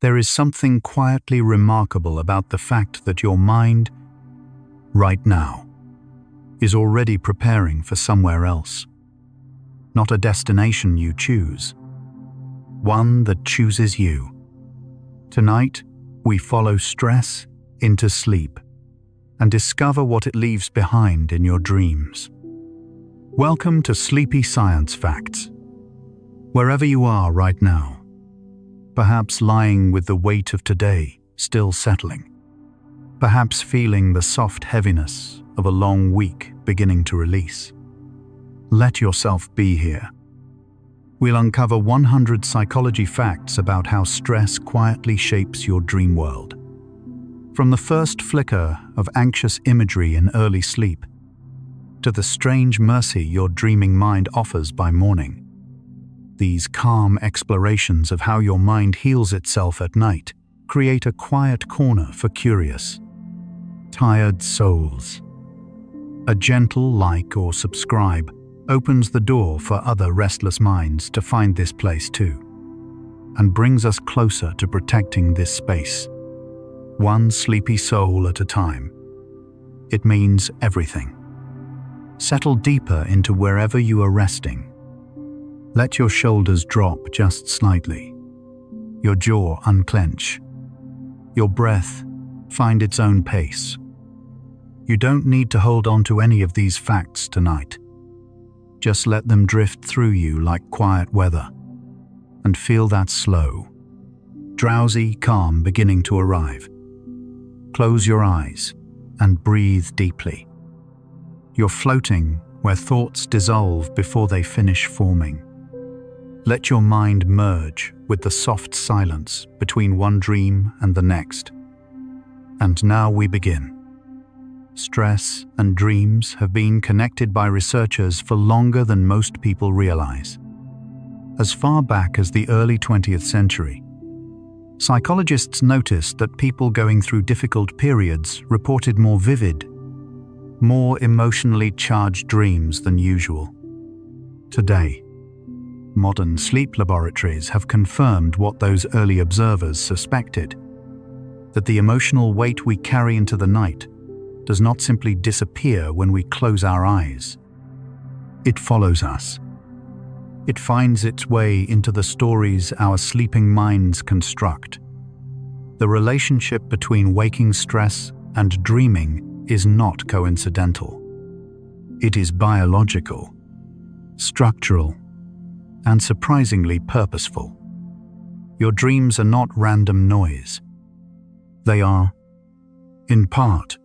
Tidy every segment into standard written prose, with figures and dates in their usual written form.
There is something quietly remarkable about the fact that your mind, right now, is already preparing for somewhere else. Not a destination you choose, one that chooses you. Tonight, we follow stress into sleep and discover what it leaves behind in your dreams. Welcome to Sleepy Science Facts. Wherever you are right now, perhaps lying with the weight of today still settling, perhaps feeling the soft heaviness of a long week beginning to release. Let yourself be here. We'll uncover 100 psychology facts about how stress quietly shapes your dream world. From the first flicker of anxious imagery in early sleep, to the strange mercy your dreaming mind offers by morning. These calm explorations of how your mind heals itself at night create a quiet corner for curious, tired souls. A gentle like or subscribe opens the door for other restless minds to find this place too, and brings us closer to protecting this space, one sleepy soul at a time. It means everything. Settle deeper into wherever you are resting. Let your shoulders drop just slightly, your jaw unclench, your breath find its own pace. You don't need to hold on to any of these facts tonight. Just let them drift through you like quiet weather, and feel that slow, drowsy calm beginning to arrive. Close your eyes and breathe deeply. You're floating where thoughts dissolve before they finish forming. Let your mind merge with the soft silence between one dream and the next. And now we begin. Stress and dreams have been connected by researchers for longer than most people realize. As far back as the early 20th century, psychologists noticed that people going through difficult periods reported more vivid, more emotionally charged dreams than usual. Today, modern sleep laboratories have confirmed what those early observers suspected, that the emotional weight we carry into the night does not simply disappear when we close our eyes. It follows us. It finds its way into the stories our sleeping minds construct. The relationship between waking stress and dreaming is not coincidental. It is biological, structural, and surprisingly purposeful. Your dreams are not random noise. They are, in part,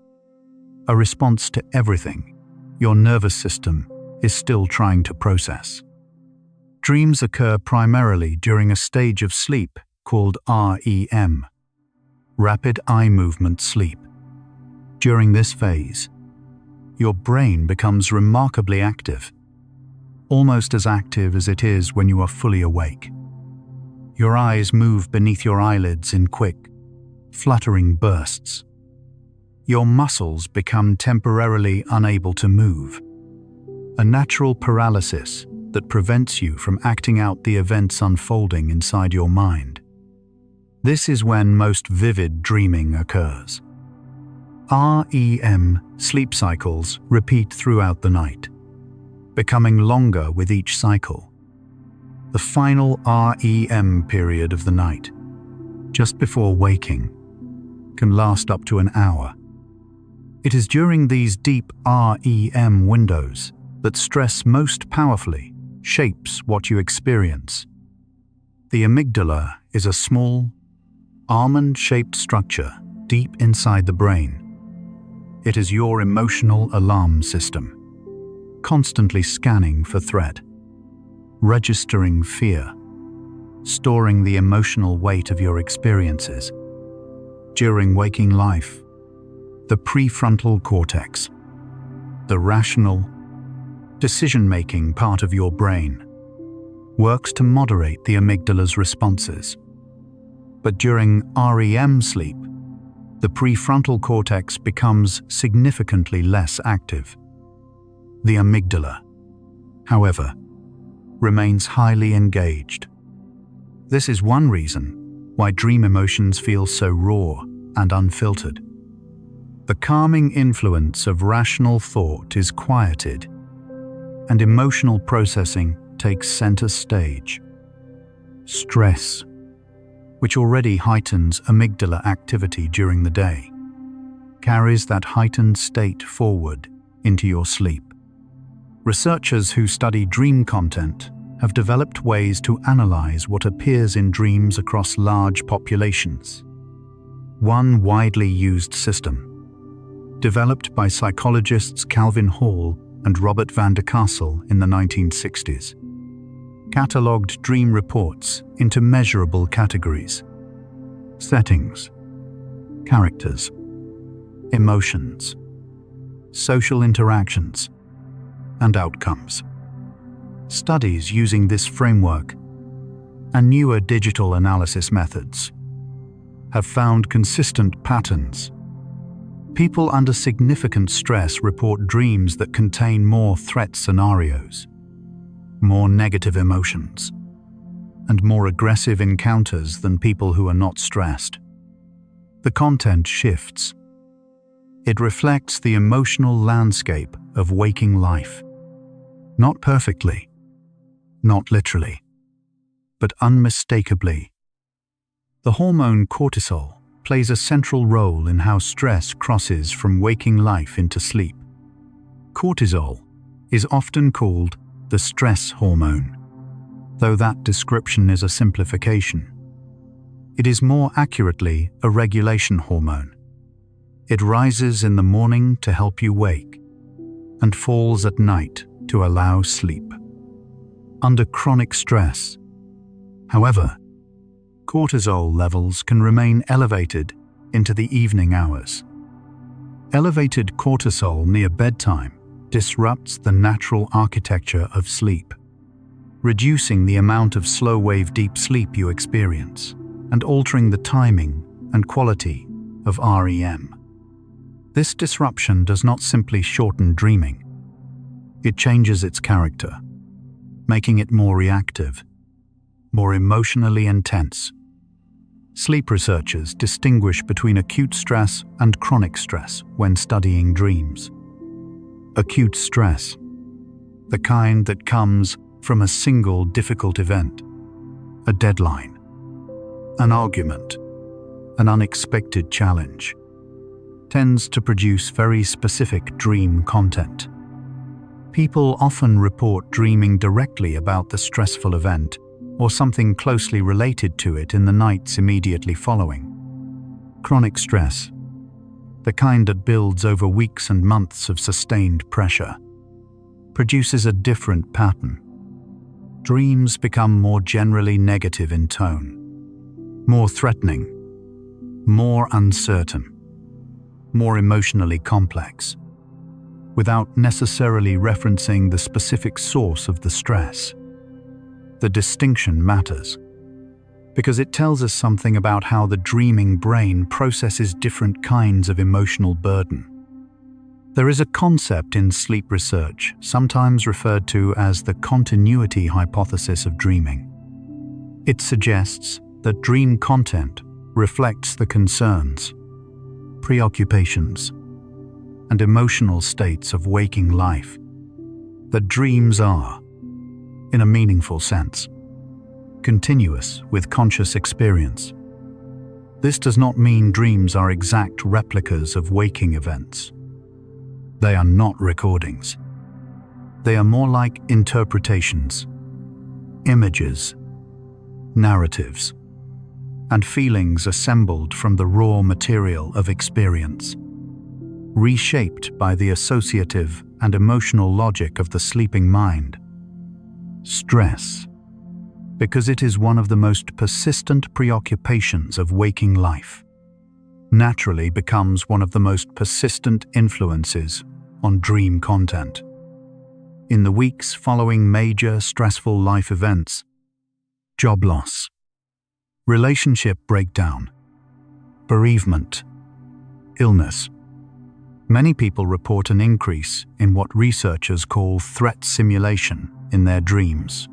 a response to everything your nervous system is still trying to process. Dreams occur primarily during a stage of sleep called REM, rapid eye movement sleep. During this phase, your brain becomes remarkably active, almost as active as it is when you are fully awake. Your eyes move beneath your eyelids in quick, fluttering bursts. Your muscles become temporarily unable to move, a natural paralysis that prevents you from acting out the events unfolding inside your mind. This is when most vivid dreaming occurs. REM sleep cycles repeat throughout the night, becoming longer with each cycle. The final REM period of the night, just before waking, can last up to an hour. It is during these deep REM windows that stress most powerfully shapes what you experience. The amygdala is a small, almond-shaped structure deep inside the brain. It is your emotional alarm system, constantly scanning for threat, registering fear, storing the emotional weight of your experiences. During waking life, the prefrontal cortex, the rational, decision-making part of your brain, works to moderate the amygdala's responses. But during REM sleep, the prefrontal cortex becomes significantly less active. The amygdala, however, remains highly engaged. This is one reason why dream emotions feel so raw and unfiltered. The calming influence of rational thought is quieted, and emotional processing takes center stage. Stress, which already heightens amygdala activity during the day, carries that heightened state forward into your sleep. Researchers who study dream content have developed ways to analyze what appears in dreams across large populations. One widely used system, developed by psychologists Calvin Hall and Robert van der Castle in the 1960s, catalogued dream reports into measurable categories: settings, characters, emotions, social interactions, and outcomes. Studies using this framework and newer digital analysis methods have found consistent patterns. People under significant stress report dreams that contain more threat scenarios, more negative emotions, and more aggressive encounters than people who are not stressed. The content shifts. It reflects the emotional landscape of waking life. Not perfectly, not literally, but unmistakably. The hormone cortisol plays a central role in how stress crosses from waking life into sleep. Cortisol is often called the stress hormone, though that description is a simplification. It is more accurately a regulation hormone. It rises in the morning to help you wake, and falls at night to allow sleep. Under chronic stress, however, cortisol levels can remain elevated into the evening hours. Elevated cortisol near bedtime disrupts the natural architecture of sleep, reducing the amount of slow-wave deep sleep you experience and altering the timing and quality of REM. This disruption does not simply shorten dreaming. It changes its character, making it more reactive, more emotionally intense. Sleep researchers distinguish between acute stress and chronic stress when studying dreams. Acute stress, the kind that comes from a single difficult event, a deadline, an argument, an unexpected challenge, tends to produce very specific dream content. People often report dreaming directly about the stressful event or something closely related to it in the nights immediately following. Chronic stress, the kind that builds over weeks and months of sustained pressure, produces a different pattern. Dreams become more generally negative in tone, more threatening, more uncertain, more emotionally complex, without necessarily referencing the specific source of the stress. The distinction matters because it tells us something about how the dreaming brain processes different kinds of emotional burden. There is a concept in sleep research, sometimes referred to as the continuity hypothesis of dreaming. It suggests that dream content reflects the concerns, preoccupations, and emotional states of waking life. That dreams are, in a meaningful sense, continuous with conscious experience. This does not mean dreams are exact replicas of waking events. They are not recordings. They are more like interpretations, images, narratives, and feelings assembled from the raw material of experience, reshaped by the associative and emotional logic of the sleeping mind. Stress, because it is one of the most persistent preoccupations of waking life, naturally becomes one of the most persistent influences on dream content. In the weeks following major stressful life events, job loss, relationship breakdown, bereavement, illness, many people report an increase in what researchers call threat simulation in their dreams.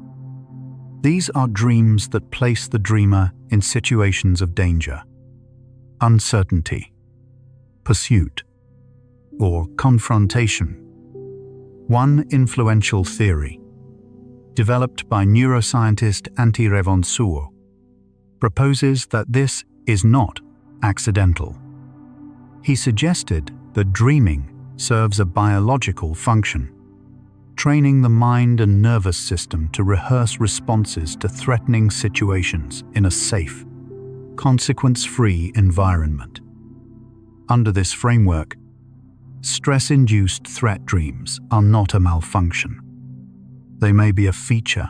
These are dreams that place the dreamer in situations of danger, uncertainty, pursuit, or confrontation. One influential theory, developed by neuroscientist Antti Revonsuo, proposes that this is not accidental. He suggested that dreaming serves a biological function, training the mind and nervous system to rehearse responses to threatening situations in a safe, consequence-free environment. Under this framework, stress-induced threat dreams are not a malfunction. They may be a feature,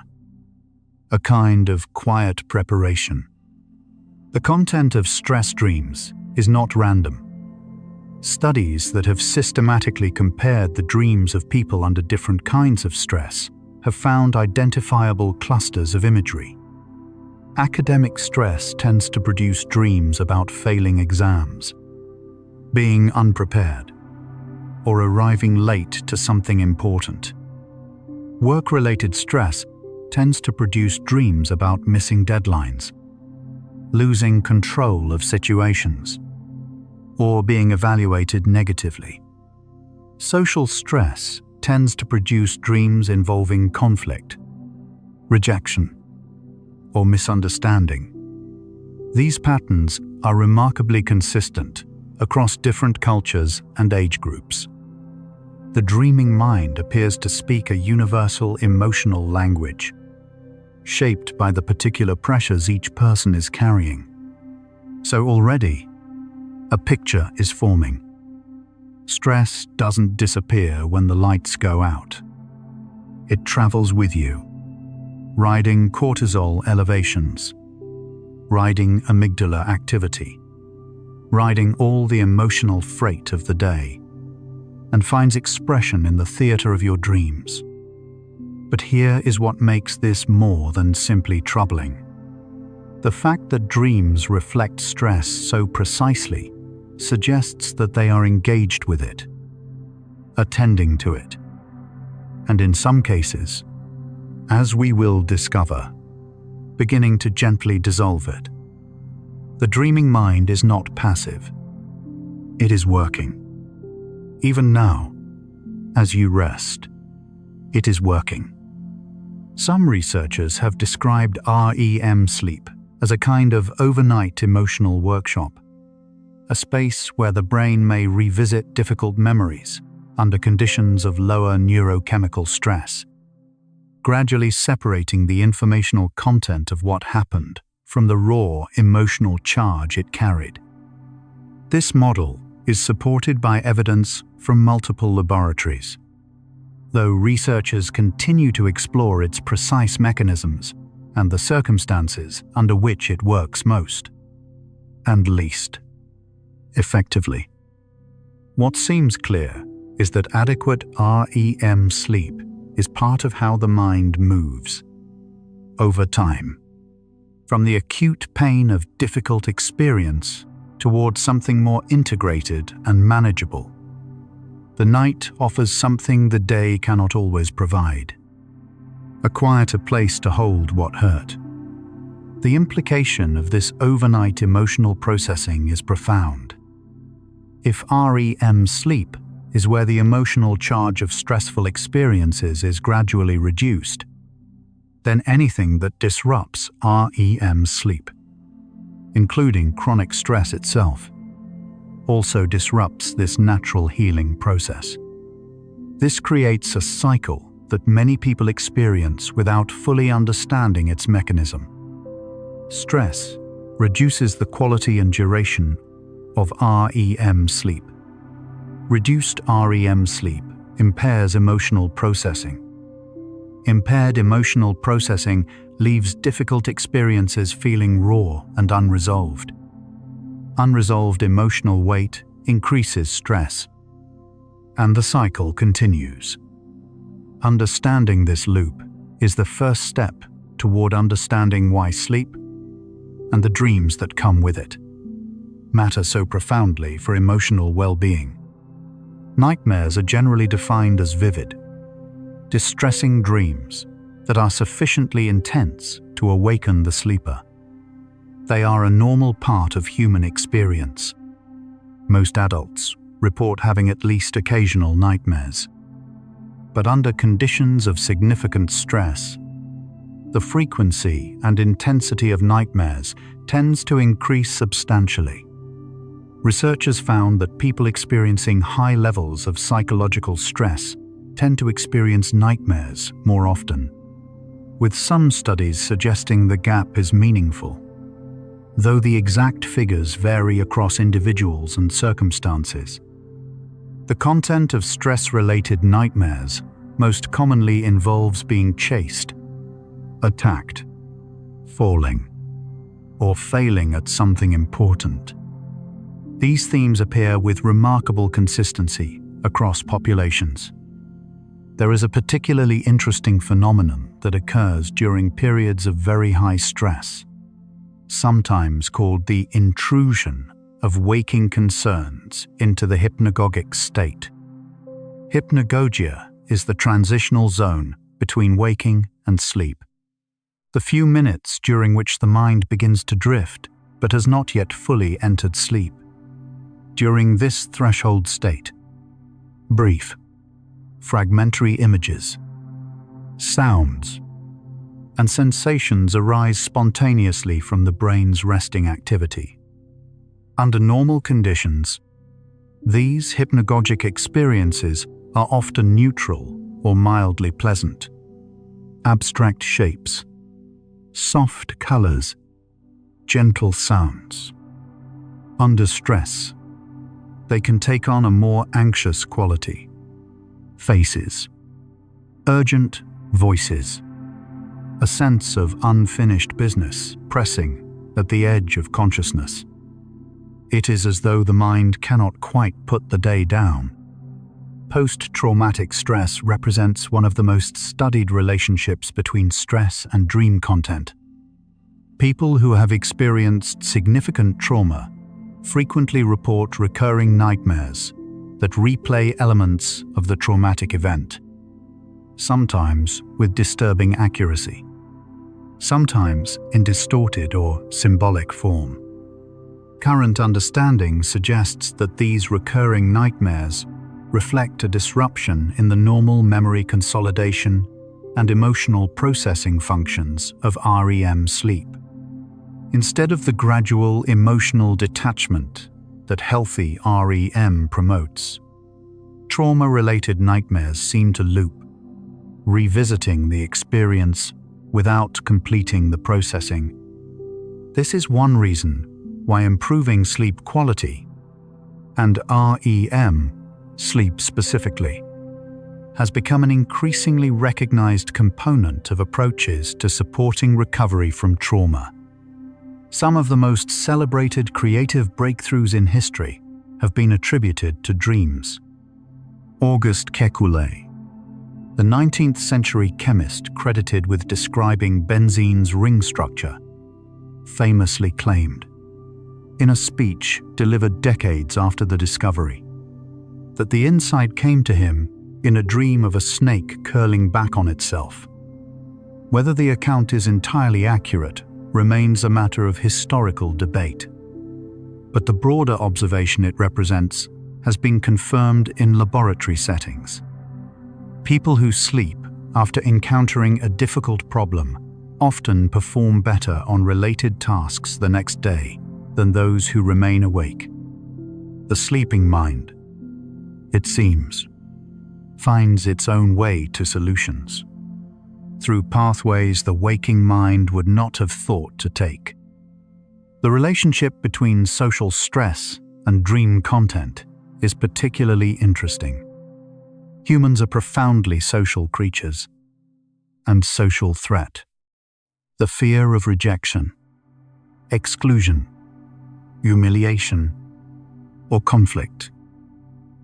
a kind of quiet preparation. The content of stress dreams is not random. Studies that have systematically compared the dreams of people under different kinds of stress have found identifiable clusters of imagery. Academic stress tends to produce dreams about failing exams, being unprepared, or arriving late to something important. Work-related stress tends to produce dreams about missing deadlines, losing control of situations, or being evaluated negatively. Social stress tends to produce dreams involving conflict, rejection, or misunderstanding. These patterns are remarkably consistent across different cultures and age groups. The dreaming mind appears to speak a universal emotional language, shaped by the particular pressures each person is carrying. So already, a picture is forming. Stress doesn't disappear when the lights go out. It travels with you, riding cortisol elevations, riding amygdala activity, riding all the emotional freight of the day, and finds expression in the theater of your dreams. But here is what makes this more than simply troubling. The fact that dreams reflect stress so precisely suggests that they are engaged with it, attending to it, and in some cases, as we will discover, beginning to gently dissolve it. The dreaming mind is not passive. It is working. Even now, as you rest, it is working. Some researchers have described REM sleep as a kind of overnight emotional workshop, a space where the brain may revisit difficult memories under conditions of lower neurochemical stress, gradually separating the informational content of what happened from the raw emotional charge it carried. This model is supported by evidence from multiple laboratories, though researchers continue to explore its precise mechanisms and the circumstances under which it works most and least effectively. What seems clear is that adequate REM sleep is part of how the mind moves over time, from the acute pain of difficult experience towards something more integrated and manageable. The night offers something the day cannot always provide: a quieter place to hold what hurt. The implication of this overnight emotional processing is profound. If REM sleep is where the emotional charge of stressful experiences is gradually reduced, then anything that disrupts REM sleep, including chronic stress itself, also disrupts this natural healing process. This creates a cycle that many people experience without fully understanding its mechanism. Stress reduces the quality and duration of REM sleep. Reduced REM sleep impairs emotional processing. Impaired emotional processing leaves difficult experiences feeling raw and unresolved. Unresolved emotional weight increases stress, and the cycle continues. Understanding this loop is the first step toward understanding why sleep, and the dreams that come with it, matter so profoundly for emotional well-being. Nightmares are generally defined as vivid, distressing dreams that are sufficiently intense to awaken the sleeper. They are a normal part of human experience. Most adults report having at least occasional nightmares. But under conditions of significant stress, the frequency and intensity of nightmares tends to increase substantially. Researchers found that people experiencing high levels of psychological stress tend to experience nightmares more often, with some studies suggesting the gap is meaningful, though the exact figures vary across individuals and circumstances. The content of stress-related nightmares most commonly involves being chased, attacked, falling, or failing at something important. These themes appear with remarkable consistency across populations. There is a particularly interesting phenomenon that occurs during periods of very high stress, sometimes called the intrusion of waking concerns into the hypnagogic state. Hypnagogia is the transitional zone between waking and sleep, the few minutes during which the mind begins to drift but has not yet fully entered sleep. During this threshold state, brief, fragmentary images, sounds, and sensations arise spontaneously from the brain's resting activity. Under normal conditions, these hypnagogic experiences are often neutral or mildly pleasant. Abstract shapes, soft colors, gentle sounds. Under stress, they can take on a more anxious quality. Faces, urgent voices, a sense of unfinished business pressing at the edge of consciousness. It is as though the mind cannot quite put the day down. Post-traumatic stress represents one of the most studied relationships between stress and dream content. People who have experienced significant trauma frequently report recurring nightmares that replay elements of the traumatic event, sometimes with disturbing accuracy, sometimes in distorted or symbolic form. Current understanding suggests that these recurring nightmares reflect a disruption in the normal memory consolidation and emotional processing functions of REM sleep. Instead of the gradual emotional detachment that healthy REM promotes, trauma-related nightmares seem to loop, revisiting the experience without completing the processing. This is one reason why improving sleep quality, and REM sleep specifically, has become an increasingly recognized component of approaches to supporting recovery from trauma. Some of the most celebrated creative breakthroughs in history have been attributed to dreams. Auguste Kekulé, the 19th century chemist credited with describing benzene's ring structure, famously claimed, in a speech delivered decades after the discovery, that the insight came to him in a dream of a snake curling back on itself. Whether the account is entirely accurate remains a matter of historical debate, but the broader observation it represents has been confirmed in laboratory settings. People who sleep after encountering a difficult problem often perform better on related tasks the next day than those who remain awake. The sleeping mind, it seems, finds its own way to solutions, through pathways the waking mind would not have thought to take. The relationship between social stress and dream content is particularly interesting. Humans are profoundly social creatures, and social threat, the fear of rejection, exclusion, humiliation, or conflict,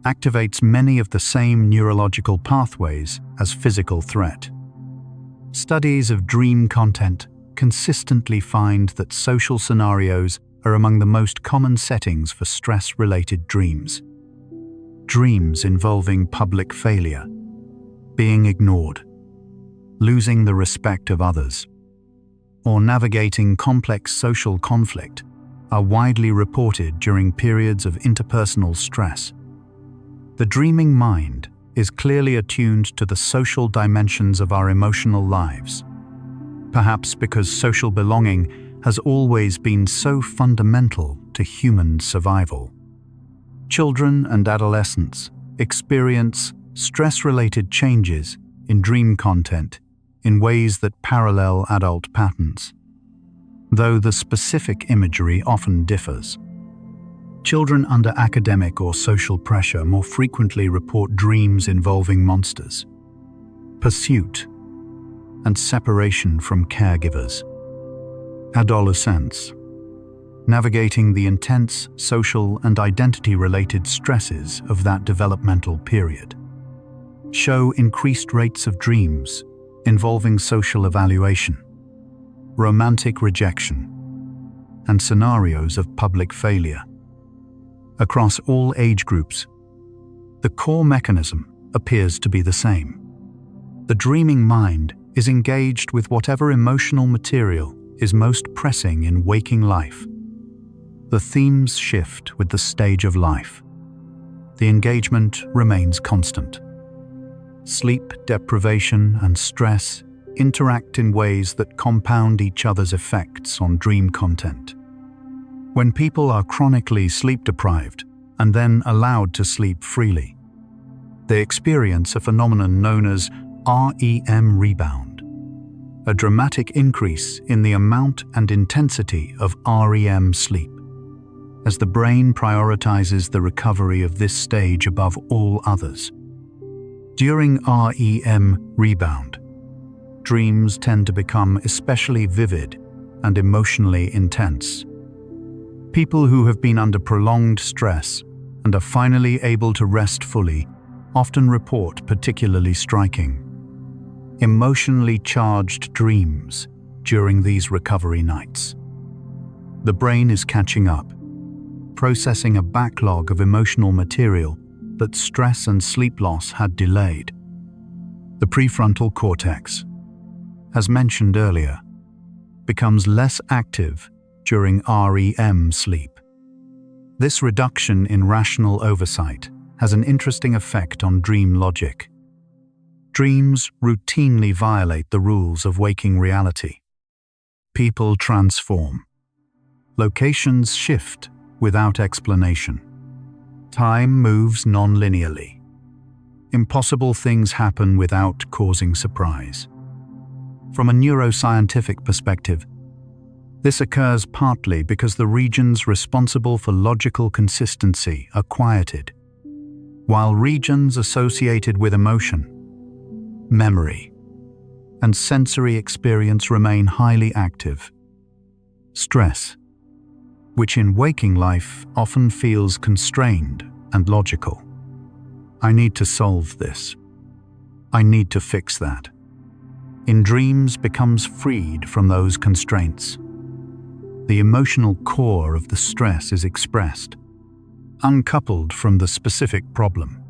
activates many of the same neurological pathways as physical threat. Studies of dream content consistently find that social scenarios are among the most common settings for stress-related dreams. Dreams involving public failure, being ignored, losing the respect of others, or navigating complex social conflict are widely reported during periods of interpersonal stress. The dreaming mind is clearly attuned to the social dimensions of our emotional lives, perhaps because social belonging has always been so fundamental to human survival. Children and adolescents experience stress-related changes in dream content in ways that parallel adult patterns, though the specific imagery often differs. Children under academic or social pressure more frequently report dreams involving monsters, pursuit, and separation from caregivers. Adolescents, navigating the intense social and identity-related stresses of that developmental period, show increased rates of dreams involving social evaluation, romantic rejection, and scenarios of public failure. Across all age groups, the core mechanism appears to be the same. The dreaming mind is engaged with whatever emotional material is most pressing in waking life. The themes shift with the stage of life. The engagement remains constant. Sleep deprivation and stress interact in ways that compound each other's effects on dream content. When people are chronically sleep-deprived and then allowed to sleep freely, they experience a phenomenon known as REM rebound, a dramatic increase in the amount and intensity of REM sleep, as the brain prioritizes the recovery of this stage above all others. During REM rebound, dreams tend to become especially vivid and emotionally intense. People who have been under prolonged stress and are finally able to rest fully often report particularly striking, emotionally charged dreams during these recovery nights. The brain is catching up, processing a backlog of emotional material that stress and sleep loss had delayed. The prefrontal cortex, as mentioned earlier, becomes less active during REM sleep. This reduction in rational oversight has an interesting effect on dream logic. Dreams routinely violate the rules of waking reality. People transform. Locations shift without explanation. Time moves non-linearly. Impossible things happen without causing surprise. From a neuroscientific perspective, this occurs partly because the regions responsible for logical consistency are quieted, while regions associated with emotion, memory, and sensory experience remain highly active. Stress, which in waking life often feels constrained and logical. I need to solve this. I need to fix that. In dreams becomes freed from those constraints. The emotional core of the stress is expressed, uncoupled from the specific problem.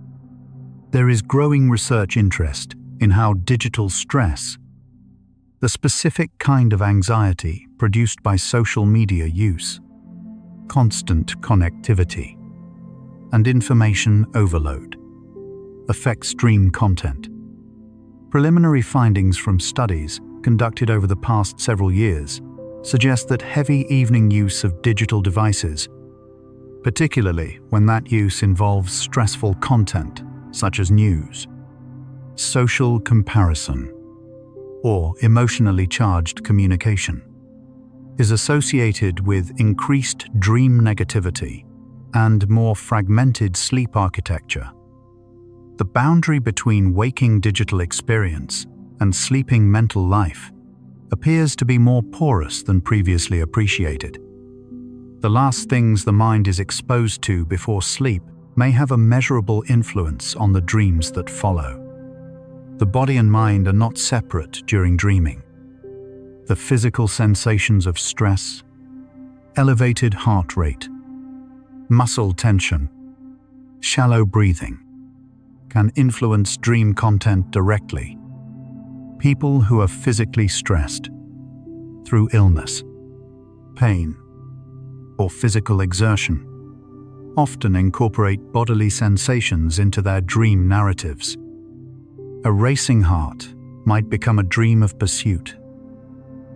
There is growing research interest in how digital stress, the specific kind of anxiety produced by social media use, constant connectivity, and information overload, affects dream content. Preliminary findings from studies conducted over the past several years suggest that heavy evening use of digital devices, particularly when that use involves stressful content such as news, social comparison, or emotionally charged communication, is associated with increased dream negativity and more fragmented sleep architecture. The boundary between waking digital experience and sleeping mental life appears to be more porous than previously appreciated. The last things the mind is exposed to before sleep may have a measurable influence on the dreams that follow. The body and mind are not separate during dreaming. The physical sensations of stress, elevated heart rate, muscle tension, shallow breathing can influence dream content directly, People who are physically stressed through illness, pain, or physical exertion often incorporate bodily sensations into their dream narratives. A racing heart might become a dream of pursuit.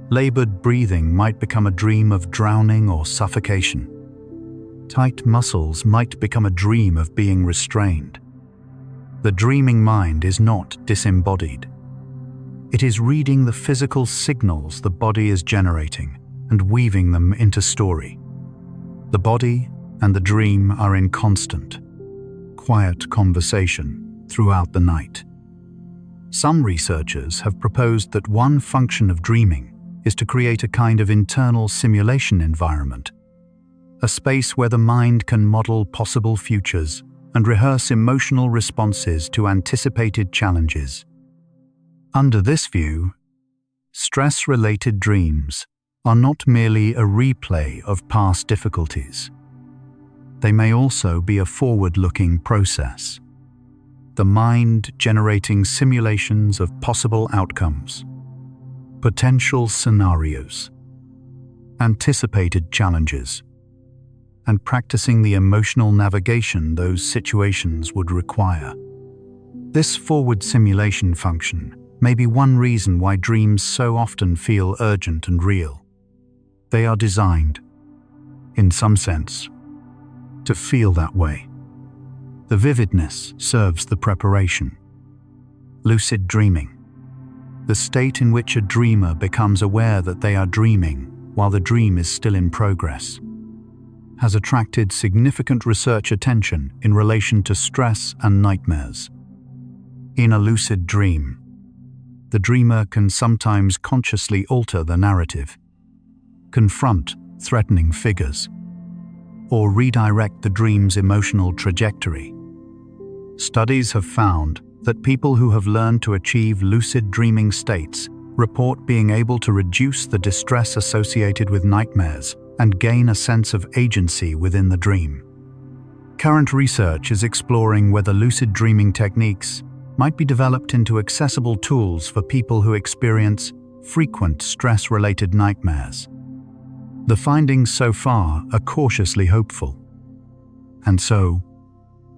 Labored breathing might become a dream of drowning or suffocation. Tight muscles might become a dream of being restrained. The dreaming mind is not disembodied. It is reading the physical signals the body is generating and weaving them into story. The body and the dream are in constant, quiet conversation throughout the night. Some researchers have proposed that one function of dreaming is to create a kind of internal simulation environment, a space where the mind can model possible futures and rehearse emotional responses to anticipated challenges. Under this view, stress-related dreams are not merely a replay of past difficulties. They may also be a forward-looking process, the mind generating simulations of possible outcomes, potential scenarios, anticipated challenges, and practicing the emotional navigation those situations would require. This forward simulation function may be one reason why dreams so often feel urgent and real. They are designed, in some sense, to feel that way. The vividness serves the preparation. Lucid dreaming, the state in which a dreamer becomes aware that they are dreaming while the dream is still in progress, has attracted significant research attention in relation to stress and nightmares. In a lucid dream, the dreamer can sometimes consciously alter the narrative, confront threatening figures, or redirect the dream's emotional trajectory. Studies have found that people who have learned to achieve lucid dreaming states report being able to reduce the distress associated with nightmares and gain a sense of agency within the dream. Current research is exploring whether lucid dreaming techniques might be developed into accessible tools for people who experience frequent stress-related nightmares. The findings so far are cautiously hopeful. And so,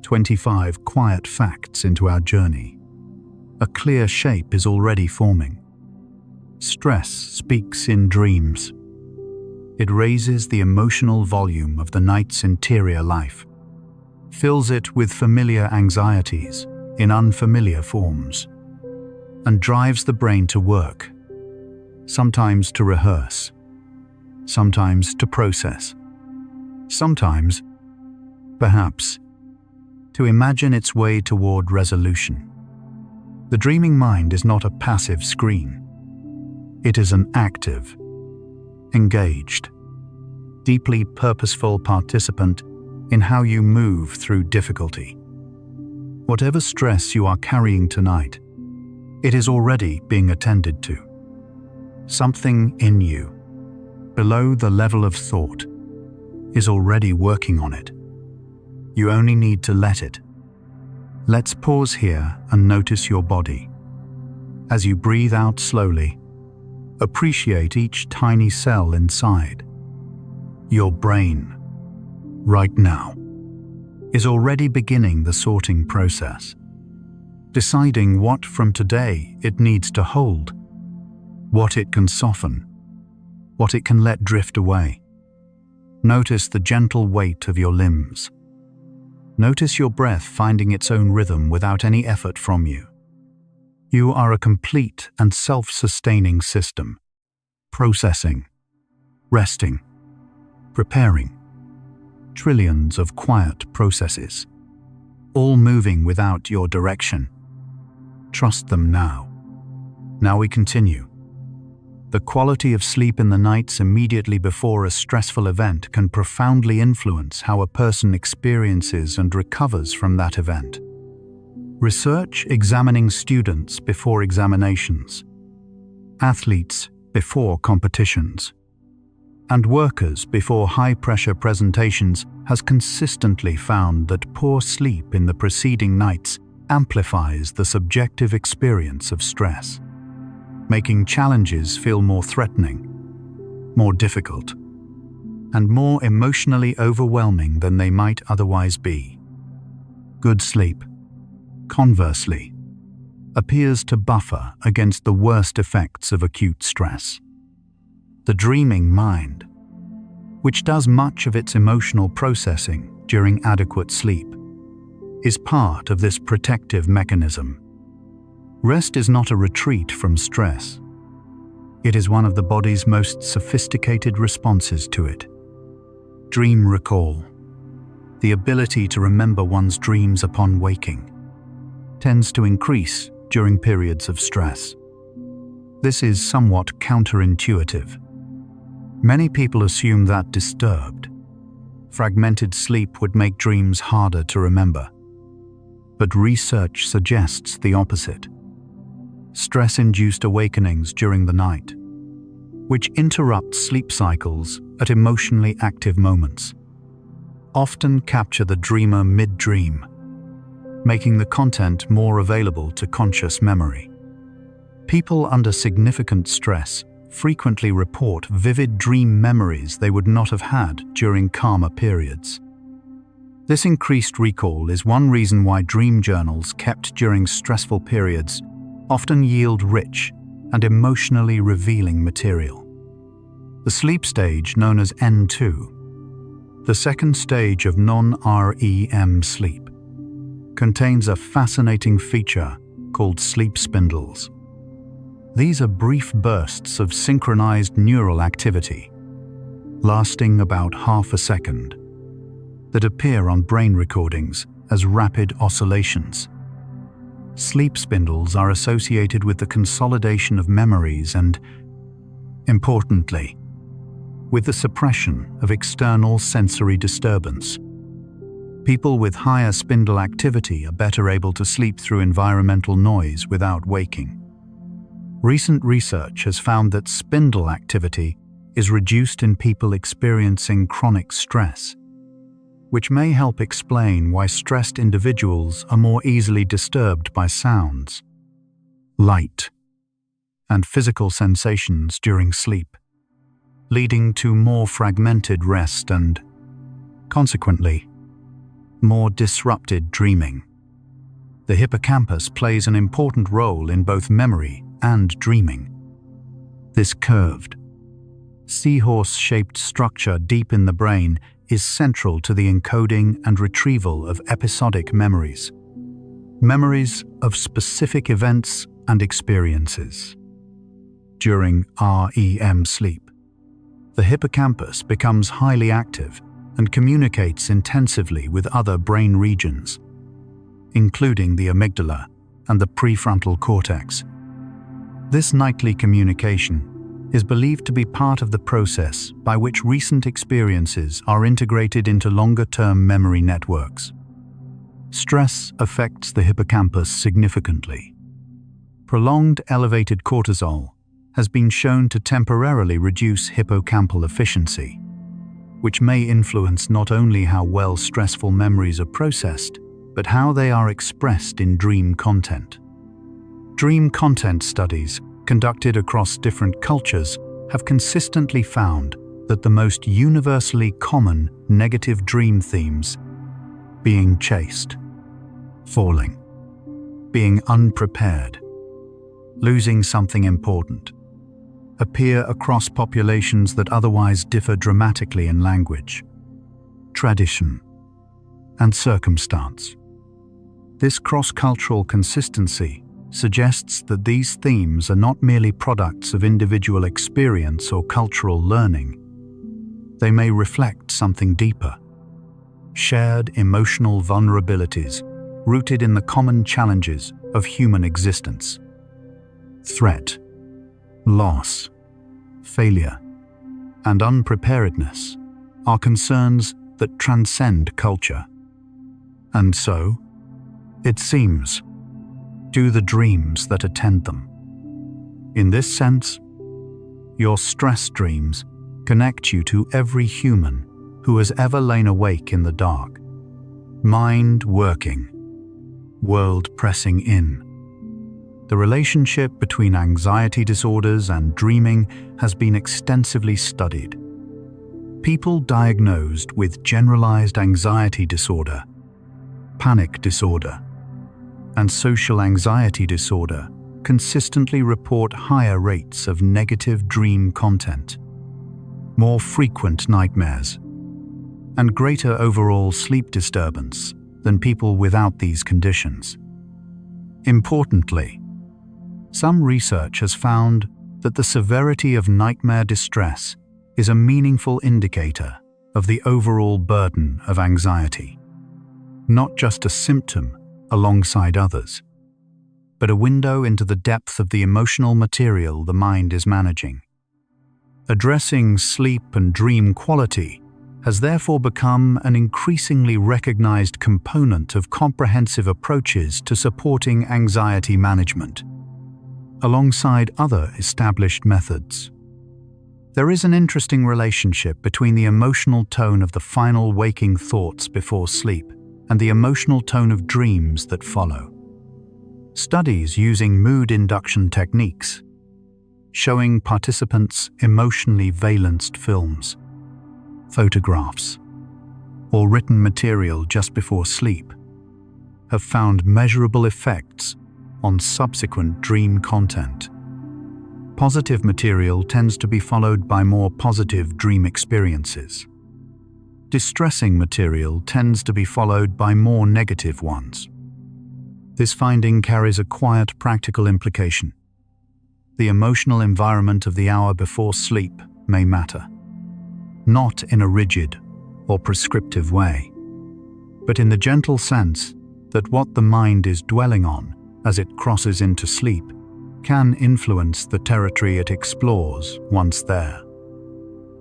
25 quiet facts into our journey. A clear shape is already forming. Stress speaks in dreams. It raises the emotional volume of the night's interior life, fills it with familiar anxieties in unfamiliar forms, and drives the brain to work, sometimes to rehearse, sometimes to process, sometimes, perhaps, to imagine its way toward resolution. The dreaming mind is not a passive screen. It is an active, engaged, deeply purposeful participant in how you move through difficulty. Whatever stress you are carrying tonight, it is already being attended to. Something in you, below the level of thought, is already working on it. You only need to let it. Let's pause here and notice your body. As you breathe out slowly, appreciate each tiny cell inside. Your brain, right now, is already beginning the sorting process, deciding what from today it needs to hold, what it can soften, what it can let drift away. Notice the gentle weight of your limbs. Notice your breath finding its own rhythm without any effort from you. You are a complete and self-sustaining system, processing, resting, preparing. Trillions of quiet processes, all moving without your direction. Trust them now. Now we continue. The quality of sleep in the nights immediately before a stressful event can profoundly influence how a person experiences and recovers from that event. Research examining students before examinations, athletes before competitions, and workers before high-pressure presentations has consistently found that poor sleep in the preceding nights amplifies the subjective experience of stress. making challenges feel more threatening, more difficult, and more emotionally overwhelming than they might otherwise be. Good sleep, conversely, appears to buffer against the worst effects of acute stress. The dreaming mind, which does much of its emotional processing during adequate sleep, is part of this protective mechanism. Rest is not a retreat from stress. It is one of the body's most sophisticated responses to it. Dream recall, the ability to remember one's dreams upon waking, tends to increase during periods of stress. This is somewhat counterintuitive. Many people assume that disturbed, fragmented sleep would make dreams harder to remember. But research suggests the opposite. Stress-induced awakenings during the night, which interrupt sleep cycles at emotionally active moments, often capture the dreamer mid-dream, making the content more available to conscious memory. People under significant stress frequently report vivid dream memories they would not have had during calmer periods. This increased recall is one reason why dream journals kept during stressful periods often yield rich and emotionally revealing material. The sleep stage, known as N2, the second stage of non-REM sleep, contains a fascinating feature called sleep spindles. These are brief bursts of synchronized neural activity, lasting about half a second, that appear on brain recordings as rapid oscillations. Sleep spindles are associated with the consolidation of memories and, importantly, with the suppression of external sensory disturbance. People with higher spindle activity are better able to sleep through environmental noise without waking. Recent research has found that spindle activity is reduced in people experiencing chronic stress, which may help explain why stressed individuals are more easily disturbed by sounds, light, and physical sensations during sleep, leading to more fragmented rest and, consequently, more disrupted dreaming. The hippocampus plays an important role in both memory and dreaming. This curved, seahorse-shaped structure deep in the brain is central to the encoding and retrieval of episodic memories, memories of specific events and experiences. During REM sleep, the hippocampus becomes highly active and communicates intensively with other brain regions, including the amygdala and the prefrontal cortex. This nightly communication is believed to be part of the process by which recent experiences are integrated into longer-term memory networks. Stress affects the hippocampus significantly. Prolonged elevated cortisol has been shown to temporarily reduce hippocampal efficiency, which may influence not only how well stressful memories are processed, but how they are expressed in dream content. Dream content studies conducted across different cultures have consistently found that the most universally common negative dream themes, being chased, falling, being unprepared, losing something important, appear across populations that otherwise differ dramatically in language, tradition, and circumstance. This cross-cultural consistency suggests that these themes are not merely products of individual experience or cultural learning. They may reflect something deeper, shared emotional vulnerabilities rooted in the common challenges of human existence. Threat, loss, failure, and unpreparedness are concerns that transcend culture. And so, it seems, do the dreams that attend them. In this sense, your stress dreams connect you to every human who has ever lain awake in the dark, mind working, world pressing in. The relationship between anxiety disorders and dreaming has been extensively studied. People diagnosed with generalized anxiety disorder, panic disorder, and social anxiety disorder consistently report higher rates of negative dream content, more frequent nightmares, and greater overall sleep disturbance than people without these conditions. Importantly, some research has found that the severity of nightmare distress is a meaningful indicator of the overall burden of anxiety, not just a symptom alongside others, but a window into the depth of the emotional material the mind is managing. Addressing sleep and dream quality has therefore become an increasingly recognized component of comprehensive approaches to supporting anxiety management, alongside other established methods. There is an interesting relationship between the emotional tone of the final waking thoughts before sleep and the emotional tone of dreams that follow. Studies using mood induction techniques, showing participants emotionally valenced films, photographs, or written material just before sleep, have found measurable effects on subsequent dream content. Positive material tends to be followed by more positive dream experiences. Distressing material tends to be followed by more negative ones. This finding carries a quiet practical implication. The emotional environment of the hour before sleep may matter, not in a rigid or prescriptive way, but in the gentle sense that what the mind is dwelling on as it crosses into sleep can influence the territory it explores once there.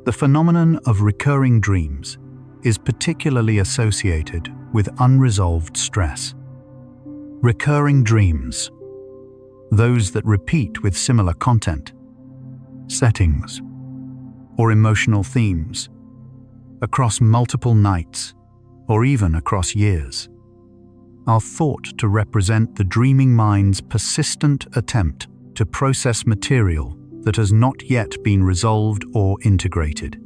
The phenomenon of recurring dreams is particularly associated with unresolved stress. Recurring dreams, those that repeat with similar content, settings, or emotional themes, across multiple nights or even across years, are thought to represent the dreaming mind's persistent attempt to process material that has not yet been resolved or integrated.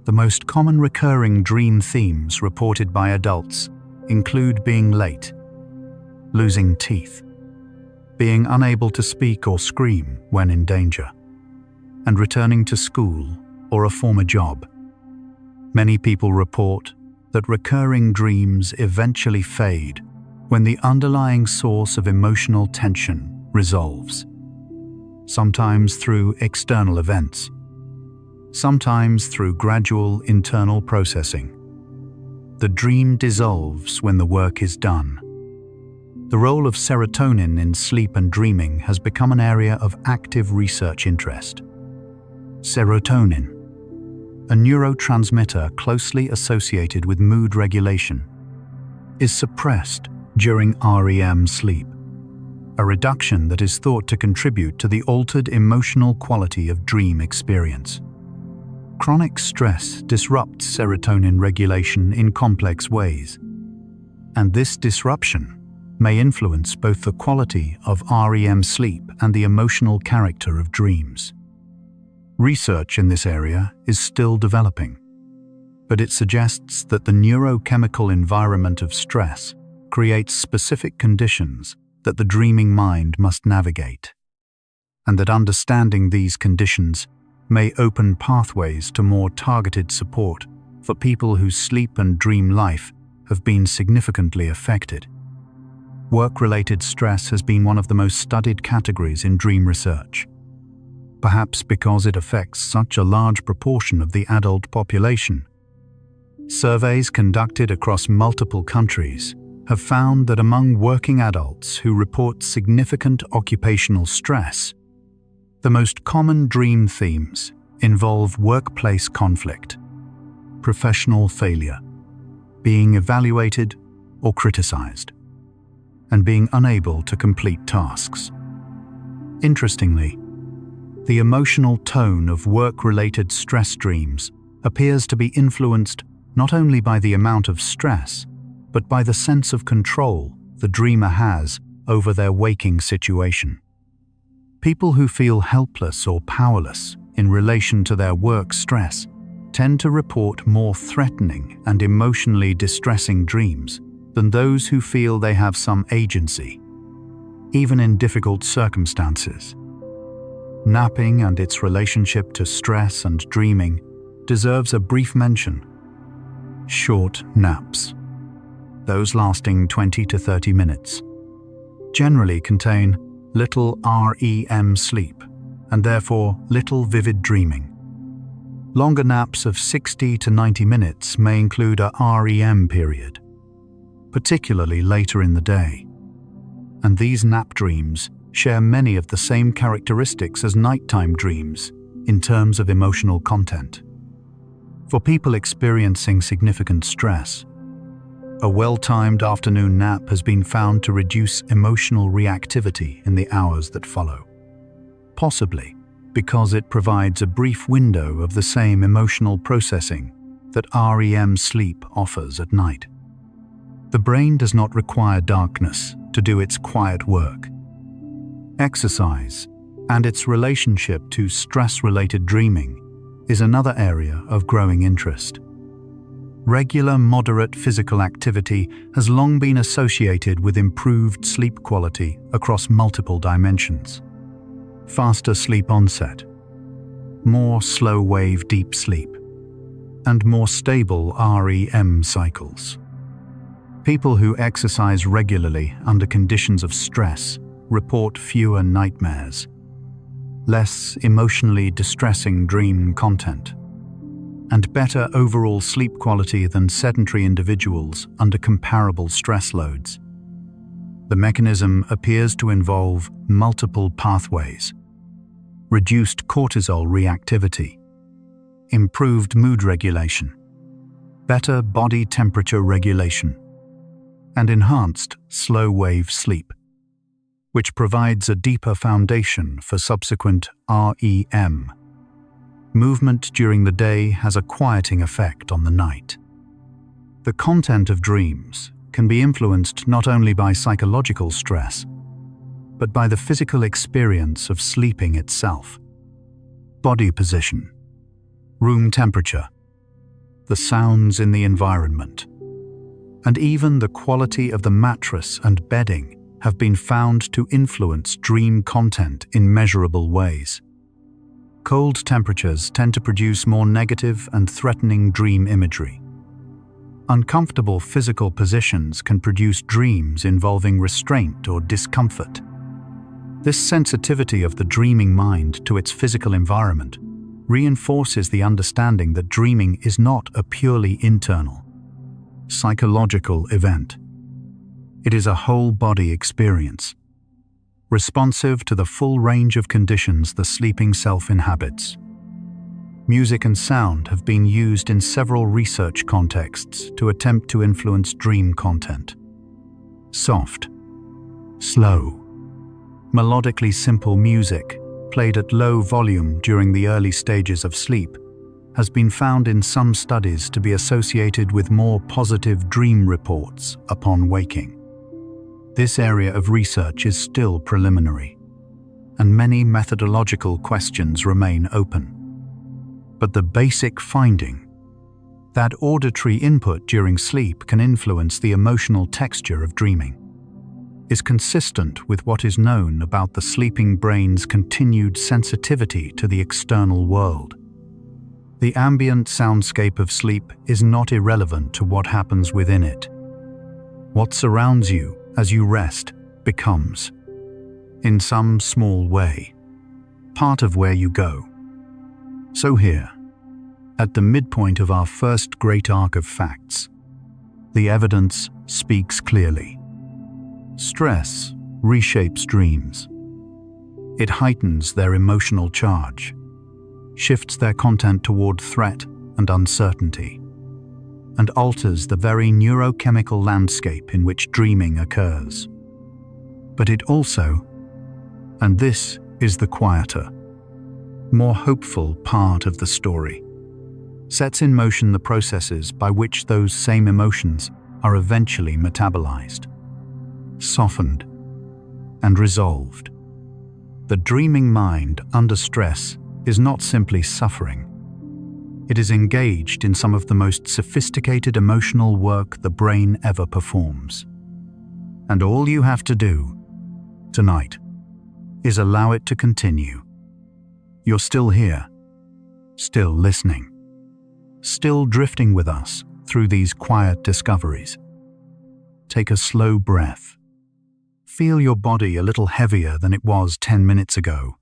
The most common recurring dream themes reported by adults include being late, losing teeth, being unable to speak or scream when in danger, and returning to school or a former job. Many people report that recurring dreams eventually fade when the underlying source of emotional tension resolves, sometimes through external events, sometimes through gradual internal processing. The dream dissolves when the work is done. The role of serotonin in sleep and dreaming has become an area of active research interest. Serotonin, a neurotransmitter closely associated with mood regulation, is suppressed during REM sleep, a reduction that is thought to contribute to the altered emotional quality of dream experience. Chronic stress disrupts serotonin regulation in complex ways, and this disruption may influence both the quality of REM sleep and the emotional character of dreams. Research in this area is still developing, but it suggests that the neurochemical environment of stress creates specific conditions that the dreaming mind must navigate, and that understanding these conditions may open pathways to more targeted support for people whose sleep and dream life have been significantly affected. Work-related stress has been one of the most studied categories in dream research, perhaps because it affects such a large proportion of the adult population. Surveys conducted across multiple countries have found that among working adults who report significant occupational stress, the most common dream themes involve workplace conflict, professional failure, being evaluated or criticized, and being unable to complete tasks. Interestingly, the emotional tone of work-related stress dreams appears to be influenced not only by the amount of stress, but by the sense of control the dreamer has over their waking situation. People who feel helpless or powerless in relation to their work stress tend to report more threatening and emotionally distressing dreams than those who feel they have some agency, even in difficult circumstances. Napping and its relationship to stress and dreaming deserves a brief mention. Short naps, those lasting 20 to 30 minutes, generally contain little REM sleep and therefore little vivid dreaming. Longer naps of 60 to 90 minutes may include a REM period, particularly later in the day. And these nap dreams share many of the same characteristics as nighttime dreams in terms of emotional content. For people experiencing significant stress, a well-timed afternoon nap has been found to reduce emotional reactivity in the hours that follow, possibly because it provides a brief window of the same emotional processing that REM sleep offers at night. The brain does not require darkness to do its quiet work. Exercise and its relationship to stress-related dreaming is another area of growing interest. Regular, moderate physical activity has long been associated with improved sleep quality across multiple dimensions. Faster sleep onset, more slow-wave deep sleep, and more stable REM cycles. People who exercise regularly under conditions of stress report fewer nightmares, less emotionally distressing dream content, and better overall sleep quality than sedentary individuals under comparable stress loads. The mechanism appears to involve multiple pathways: reduced cortisol reactivity, improved mood regulation, better body temperature regulation, and enhanced slow-wave sleep, which provides a deeper foundation for subsequent REM. Movement during the day has a quieting effect on the night. The content of dreams can be influenced not only by psychological stress, but by the physical experience of sleeping itself. Body position, room temperature, the sounds in the environment, and even the quality of the mattress and bedding have been found to influence dream content in measurable ways. Cold temperatures tend to produce more negative and threatening dream imagery. Uncomfortable physical positions can produce dreams involving restraint or discomfort. This sensitivity of the dreaming mind to its physical environment reinforces the understanding that dreaming is not a purely internal, psychological event. It is a whole-body experience, responsive to the full range of conditions the sleeping self inhabits. Music and sound have been used in several research contexts to attempt to influence dream content. Soft, slow, melodically simple music, played at low volume during the early stages of sleep, has been found in some studies to be associated with more positive dream reports upon waking. This area of research is still preliminary, and many methodological questions remain open. But the basic finding, that auditory input during sleep can influence the emotional texture of dreaming, is consistent with what is known about the sleeping brain's continued sensitivity to the external world. The ambient soundscape of sleep is not irrelevant to what happens within it. What surrounds you as you rest becomes, in some small way, part of where you go. So here, at the midpoint of our first great arc of facts, the evidence speaks clearly. Stress reshapes dreams. It heightens their emotional charge, shifts their content toward threat and uncertainty, and alters the very neurochemical landscape in which dreaming occurs. But it also, and this is the quieter, more hopeful part of the story, sets in motion the processes by which those same emotions are eventually metabolized, softened, and resolved. The dreaming mind under stress is not simply suffering. It is engaged in some of the most sophisticated emotional work the brain ever performs. And all you have to do, tonight, is allow it to continue. You're still here, still listening, still drifting with us through these quiet discoveries. Take a slow breath. Feel your body a little heavier than it was 10 minutes ago.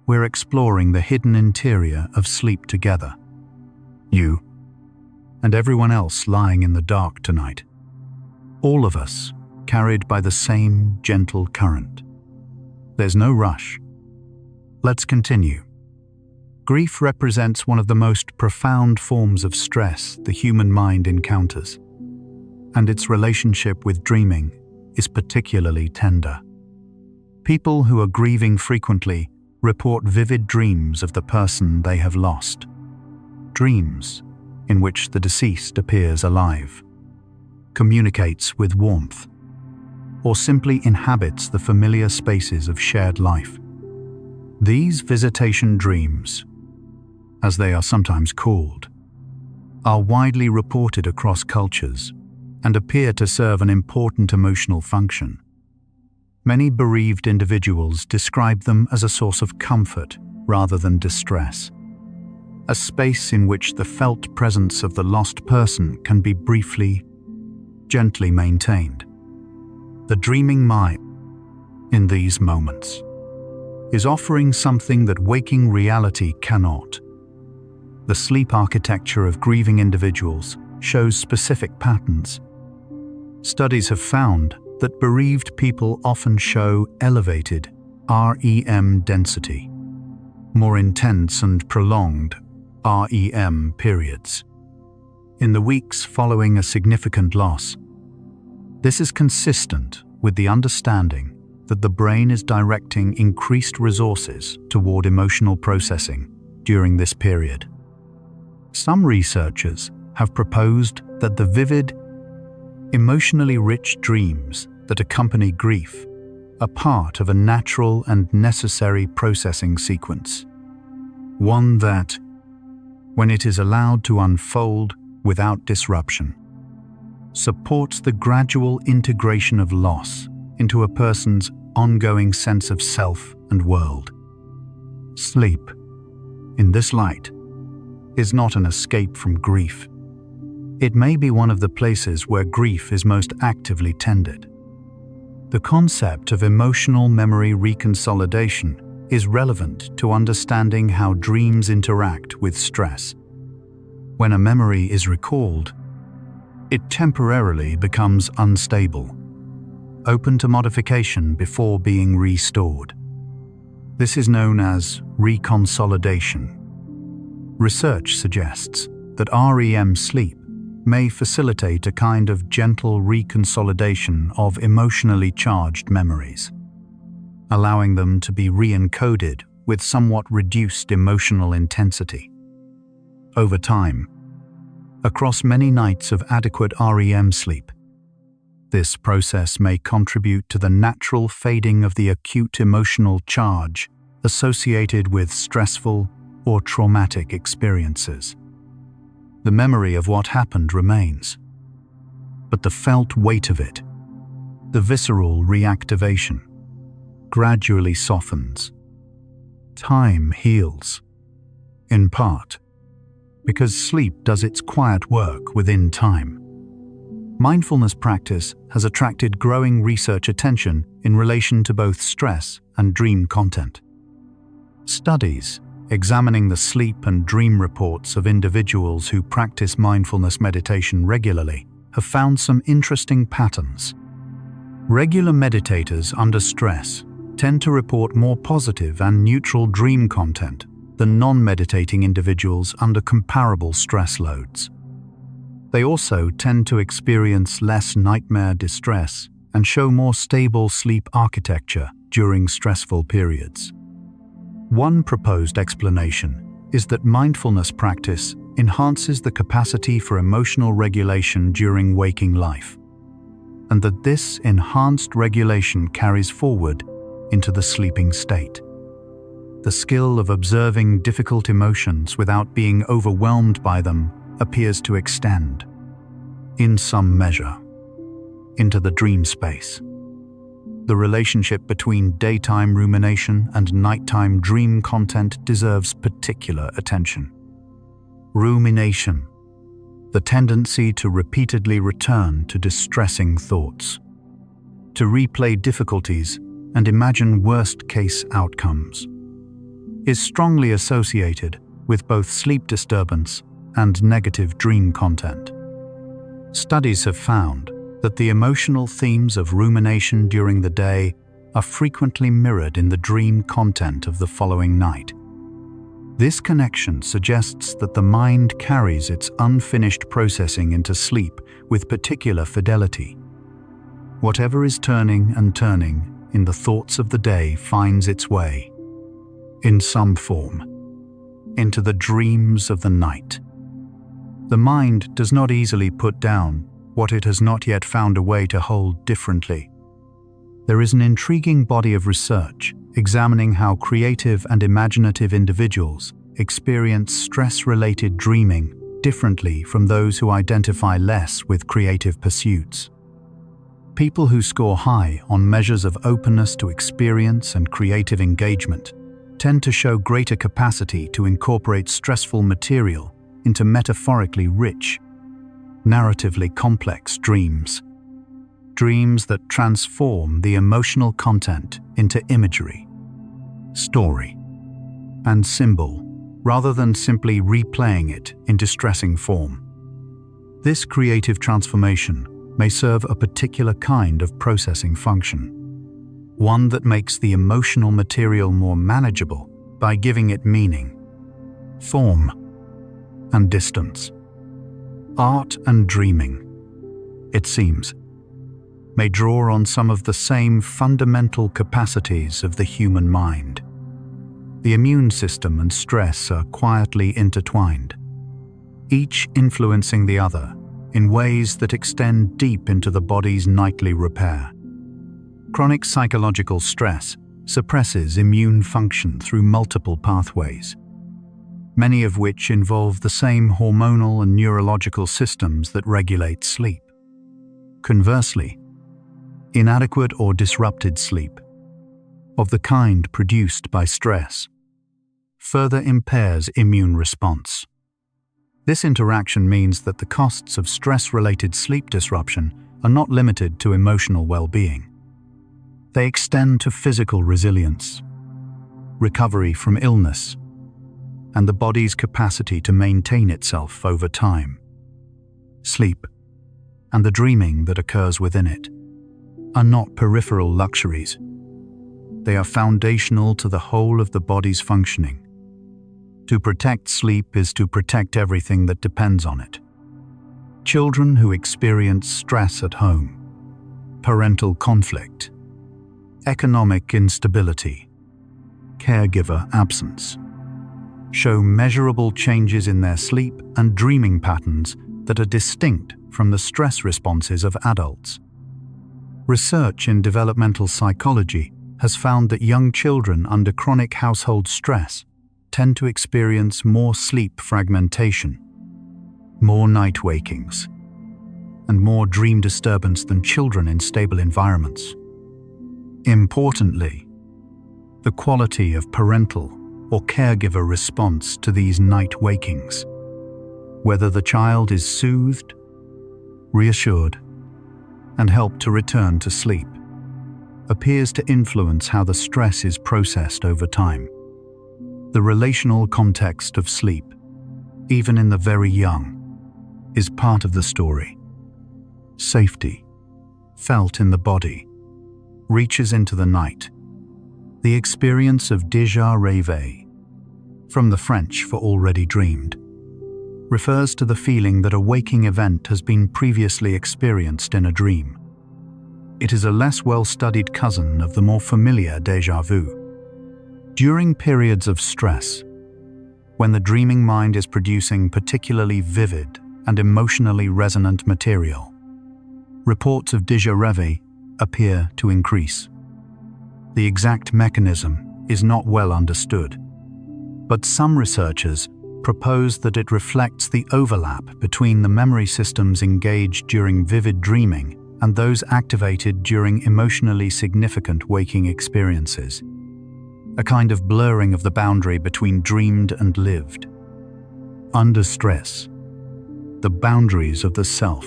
We're exploring the hidden interior of sleep together. You and everyone else lying in the dark tonight. All of us carried by the same gentle current. There's no rush. Let's continue. Grief represents one of the most profound forms of stress the human mind encounters, and its relationship with dreaming is particularly tender. People who are grieving frequently report vivid dreams of the person they have lost. Dreams in which the deceased appears alive, communicates with warmth, or simply inhabits the familiar spaces of shared life. These visitation dreams, as they are sometimes called, are widely reported across cultures and appear to serve an important emotional function. Many bereaved individuals describe them as a source of comfort rather than distress, a space in which the felt presence of the lost person can be briefly, gently maintained. The dreaming mind, in these moments, is offering something that waking reality cannot. The sleep architecture of grieving individuals shows specific patterns. Studies have found that bereaved people often show elevated REM density, more intense and prolonged REM periods, in the weeks following a significant loss. This is consistent with the understanding that the brain is directing increased resources toward emotional processing during this period. Some researchers have proposed that the vivid, emotionally rich dreams that accompany grief are part of a natural and necessary processing sequence, one that, when it is allowed to unfold without disruption, supports the gradual integration of loss into a person's ongoing sense of self and world. Sleep, in this light, is not an escape from grief. It may be one of the places where grief is most actively tended. The concept of emotional memory reconsolidation is relevant to understanding how dreams interact with stress. When a memory is recalled, it temporarily becomes unstable, open to modification before being restored. This is known as reconsolidation. Research suggests that REM sleep may facilitate a kind of gentle reconsolidation of emotionally charged memories, allowing them to be re-encoded with somewhat reduced emotional intensity. Over time, across many nights of adequate REM sleep, this process may contribute to the natural fading of the acute emotional charge associated with stressful or traumatic experiences. The memory of what happened remains, but the felt weight of it, the visceral reactivation, gradually softens. Time heals, in part, because sleep does its quiet work within time. Mindfulness practice has attracted growing research attention in relation to both stress and dream content. Studies examining the sleep and dream reports of individuals who practice mindfulness meditation regularly have found some interesting patterns. Regular meditators under stress tend to report more positive and neutral dream content than non-meditating individuals under comparable stress loads. They also tend to experience less nightmare distress and show more stable sleep architecture during stressful periods. One proposed explanation is that mindfulness practice enhances the capacity for emotional regulation during waking life, and that this enhanced regulation carries forward into the sleeping state. The skill of observing difficult emotions without being overwhelmed by them appears to extend, in some measure, into the dream space. The relationship between daytime rumination and nighttime dream content deserves particular attention. Rumination, the tendency to repeatedly return to distressing thoughts, to replay difficulties and imagine worst-case outcomes, is strongly associated with both sleep disturbance and negative dream content. Studies have found that the emotional themes of rumination during the day are frequently mirrored in the dream content of the following night. This connection suggests that the mind carries its unfinished processing into sleep with particular fidelity. Whatever is turning and turning in the thoughts of the day finds its way, in some form, into the dreams of the night. The mind does not easily put down what it has not yet found a way to hold differently. There is an intriguing body of research examining how creative and imaginative individuals experience stress-related dreaming differently from those who identify less with creative pursuits. People who score high on measures of openness to experience and creative engagement tend to show greater capacity to incorporate stressful material into metaphorically rich, narratively complex dreams. Dreams that transform the emotional content into imagery, story, and symbol, rather than simply replaying it in distressing form. This creative transformation may serve a particular kind of processing function, one that makes the emotional material more manageable by giving it meaning, form, and distance. Art and dreaming, it seems, may draw on some of the same fundamental capacities of the human mind. The immune system and stress are quietly intertwined, each influencing the other in ways that extend deep into the body's nightly repair. Chronic psychological stress suppresses immune function through multiple pathways, many of which involve the same hormonal and neurological systems that regulate sleep. Conversely, inadequate or disrupted sleep, of the kind produced by stress, further impairs immune response. This interaction means that the costs of stress-related sleep disruption are not limited to emotional well-being. They extend to physical resilience, recovery from illness, and the body's capacity to maintain itself over time. Sleep, and the dreaming that occurs within it, are not peripheral luxuries. They are foundational to the whole of the body's functioning. To protect sleep is to protect everything that depends on it. Children who experience stress at home, parental conflict, economic instability, caregiver absence, show measurable changes in their sleep and dreaming patterns that are distinct from the stress responses of adults. Research in developmental psychology has found that young children under chronic household stress tend to experience more sleep fragmentation, more night wakings, and more dream disturbance than children in stable environments. Importantly, the quality of parental or caregiver response to these night wakings, whether the child is soothed, reassured, and helped to return to sleep, appears to influence how the stress is processed over time. The relational context of sleep, even in the very young, is part of the story. Safety, felt in the body, reaches into the night. The experience of déjà rêvé, from the French for already dreamed, refers to the feeling that a waking event has been previously experienced in a dream. It is a less well-studied cousin of the more familiar déjà vu. During periods of stress, when the dreaming mind is producing particularly vivid and emotionally resonant material, reports of déjà vu appear to increase. The exact mechanism is not well understood, but some researchers propose that it reflects the overlap between the memory systems engaged during vivid dreaming and those activated during emotionally significant waking experiences. A kind of blurring of the boundary between dreamed and lived. Under stress, the boundaries of the self,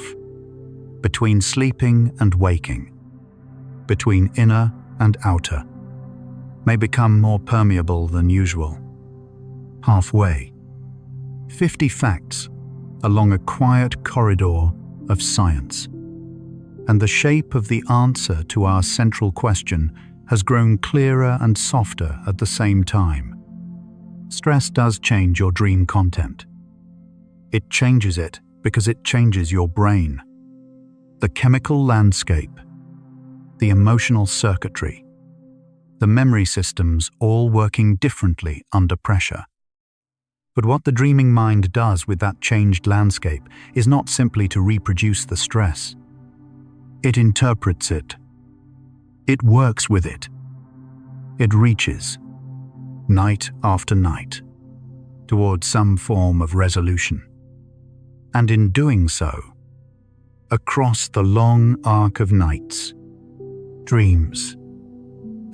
between sleeping and waking, between inner and outer, may become more permeable than usual. Halfway, 50 facts along a quiet corridor of science. And the shape of the answer to our central question has grown clearer and softer at the same time. Stress does change your dream content. It changes it because it changes your brain. The chemical landscape, the emotional circuitry, the memory systems all working differently under pressure. But what the dreaming mind does with that changed landscape is not simply to reproduce the stress. It interprets it. It works with it. It reaches, night after night, towards some form of resolution. And in doing so, across the long arc of nights, dreams,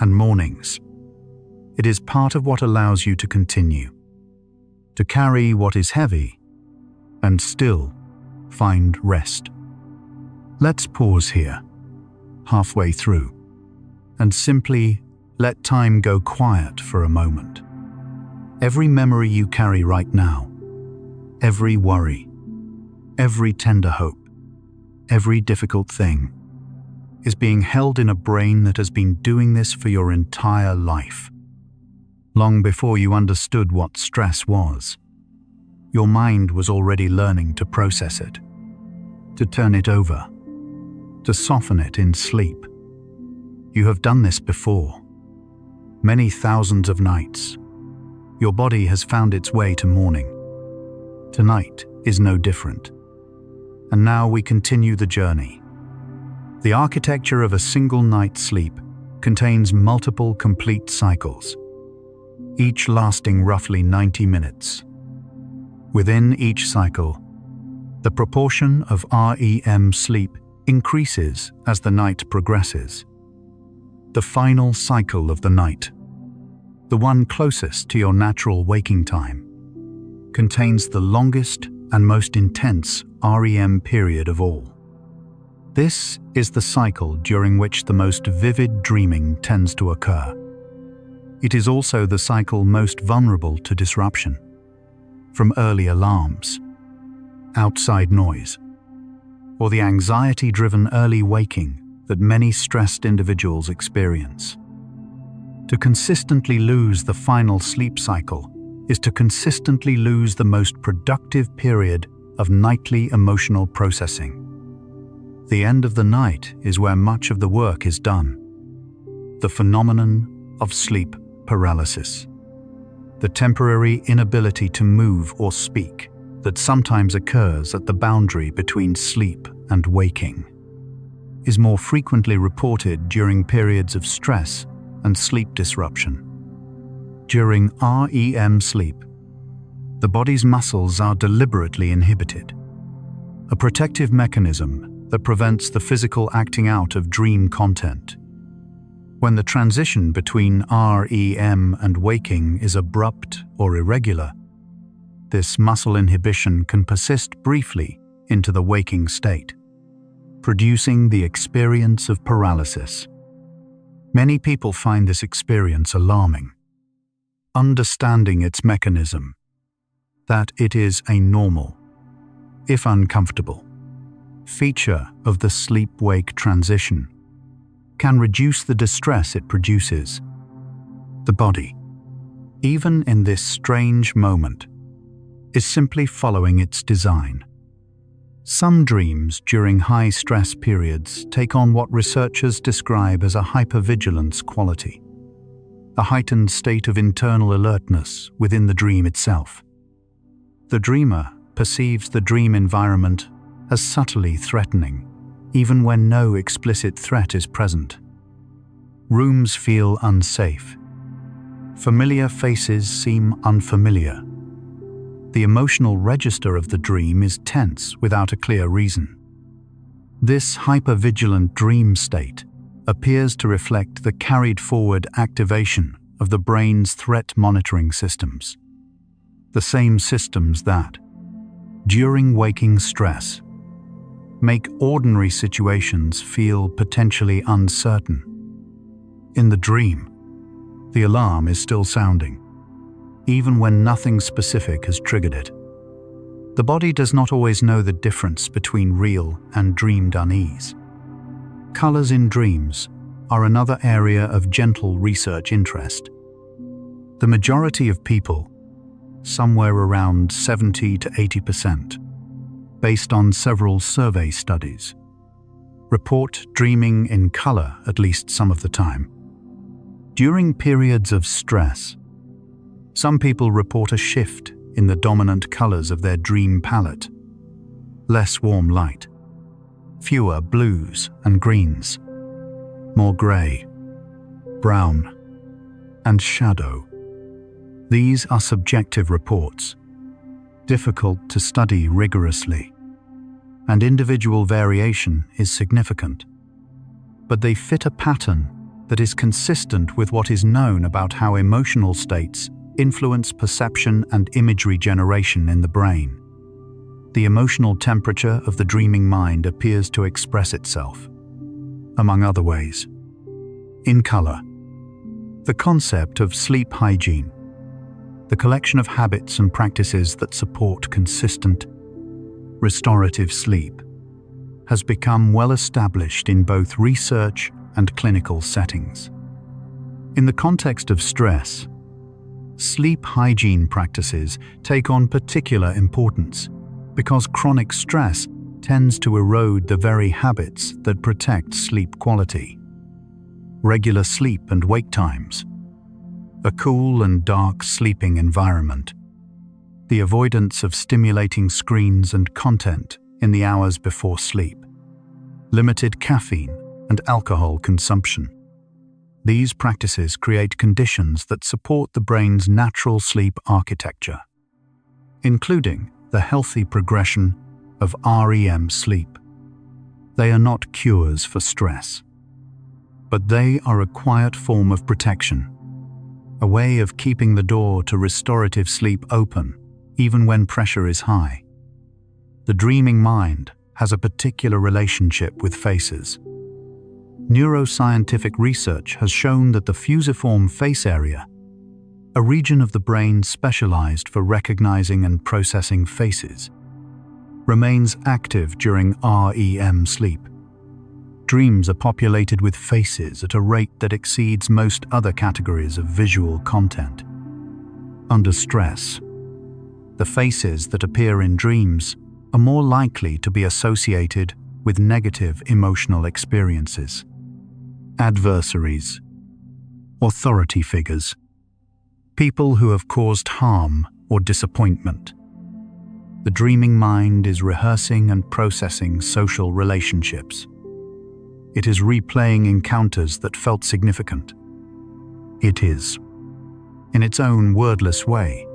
and mornings, it is part of what allows you to continue, to carry what is heavy and still find rest. Let's pause here, halfway through, and simply let time go quiet for a moment. Every memory you carry right now, every worry, every tender hope, every difficult thing, is being held in a brain that has been doing this for your entire life. Long before you understood what stress was, your mind was already learning to process it, to turn it over, to soften it in sleep. You have done this before, many thousands of nights. Your body has found its way to morning. Tonight is no different. And now we continue the journey. The architecture of a single night's sleep contains multiple complete cycles, each lasting roughly 90 minutes. Within each cycle, the proportion of REM sleep increases as the night progresses. The final cycle of the night, the one closest to your natural waking time, contains the longest and most intense REM period of all. This is the cycle during which the most vivid dreaming tends to occur. It is also the cycle most vulnerable to disruption, from early alarms, outside noise, or the anxiety-driven early waking that many stressed individuals experience. To consistently lose the final sleep cycle is to consistently lose the most productive period of nightly emotional processing. The end of the night is where much of the work is done. The phenomenon of sleep paralysis. The temporary inability to move or speak that sometimes occurs at the boundary between sleep and waking is more frequently reported during periods of stress and sleep disruption. During REM sleep, the body's muscles are deliberately inhibited, a protective mechanism that prevents the physical acting out of dream content. When the transition between REM and waking is abrupt or irregular, this muscle inhibition can persist briefly into the waking state, producing the experience of paralysis. Many people find this experience alarming. Understanding its mechanism, that it is a normal, if uncomfortable, feature of the sleep-wake transition, can reduce the distress it produces. The body, even in this strange moment, is simply following its design. Some dreams during high-stress periods take on what researchers describe as a hypervigilance quality, a heightened state of internal alertness within the dream itself. The dreamer perceives the dream environment as subtly threatening, even when no explicit threat is present. Rooms feel unsafe. Familiar faces seem unfamiliar. The emotional register of the dream is tense without a clear reason. This hypervigilant dream state appears to reflect the carried-forward activation of the brain's threat monitoring systems. The same systems that, during waking stress, make ordinary situations feel potentially uncertain. In the dream, the alarm is still sounding, even when nothing specific has triggered it. The body does not always know the difference between real and dreamed unease. Colors in dreams are another area of gentle research interest. The majority of people, somewhere around 70 to 80%, based on several survey studies, report dreaming in color at least some of the time. During periods of stress, some people report a shift in the dominant colors of their dream palette. Less warm light, fewer blues and greens, more gray, brown, and shadow. These are subjective reports, difficult to study rigorously, and individual variation is significant. But they fit a pattern that is consistent with what is known about how emotional states influence perception and imagery generation in the brain. The emotional temperature of the dreaming mind appears to express itself, among other ways, in color. The concept of sleep hygiene, the collection of habits and practices that support consistent, restorative sleep, has become well established in both research and clinical settings. In the context of stress, sleep hygiene practices take on particular importance because chronic stress tends to erode the very habits that protect sleep quality. Regular sleep and wake times, a cool and dark sleeping environment, the avoidance of stimulating screens and content in the hours before sleep, limited caffeine and alcohol consumption. These practices create conditions that support the brain's natural sleep architecture, including the healthy progression of REM sleep. They are not cures for stress, but they are a quiet form of protection, a way of keeping the door to restorative sleep open even when pressure is high. The dreaming mind has a particular relationship with faces. Neuroscientific research has shown that the fusiform face area, a region of the brain specialized for recognizing and processing faces, remains active during REM sleep. Dreams are populated with faces at a rate that exceeds most other categories of visual content. Under stress, the faces that appear in dreams are more likely to be associated with negative emotional experiences. Adversaries, authority figures, people who have caused harm or disappointment. The dreaming mind is rehearsing and processing social relationships. It is replaying encounters that felt significant. It is, in its own wordless way,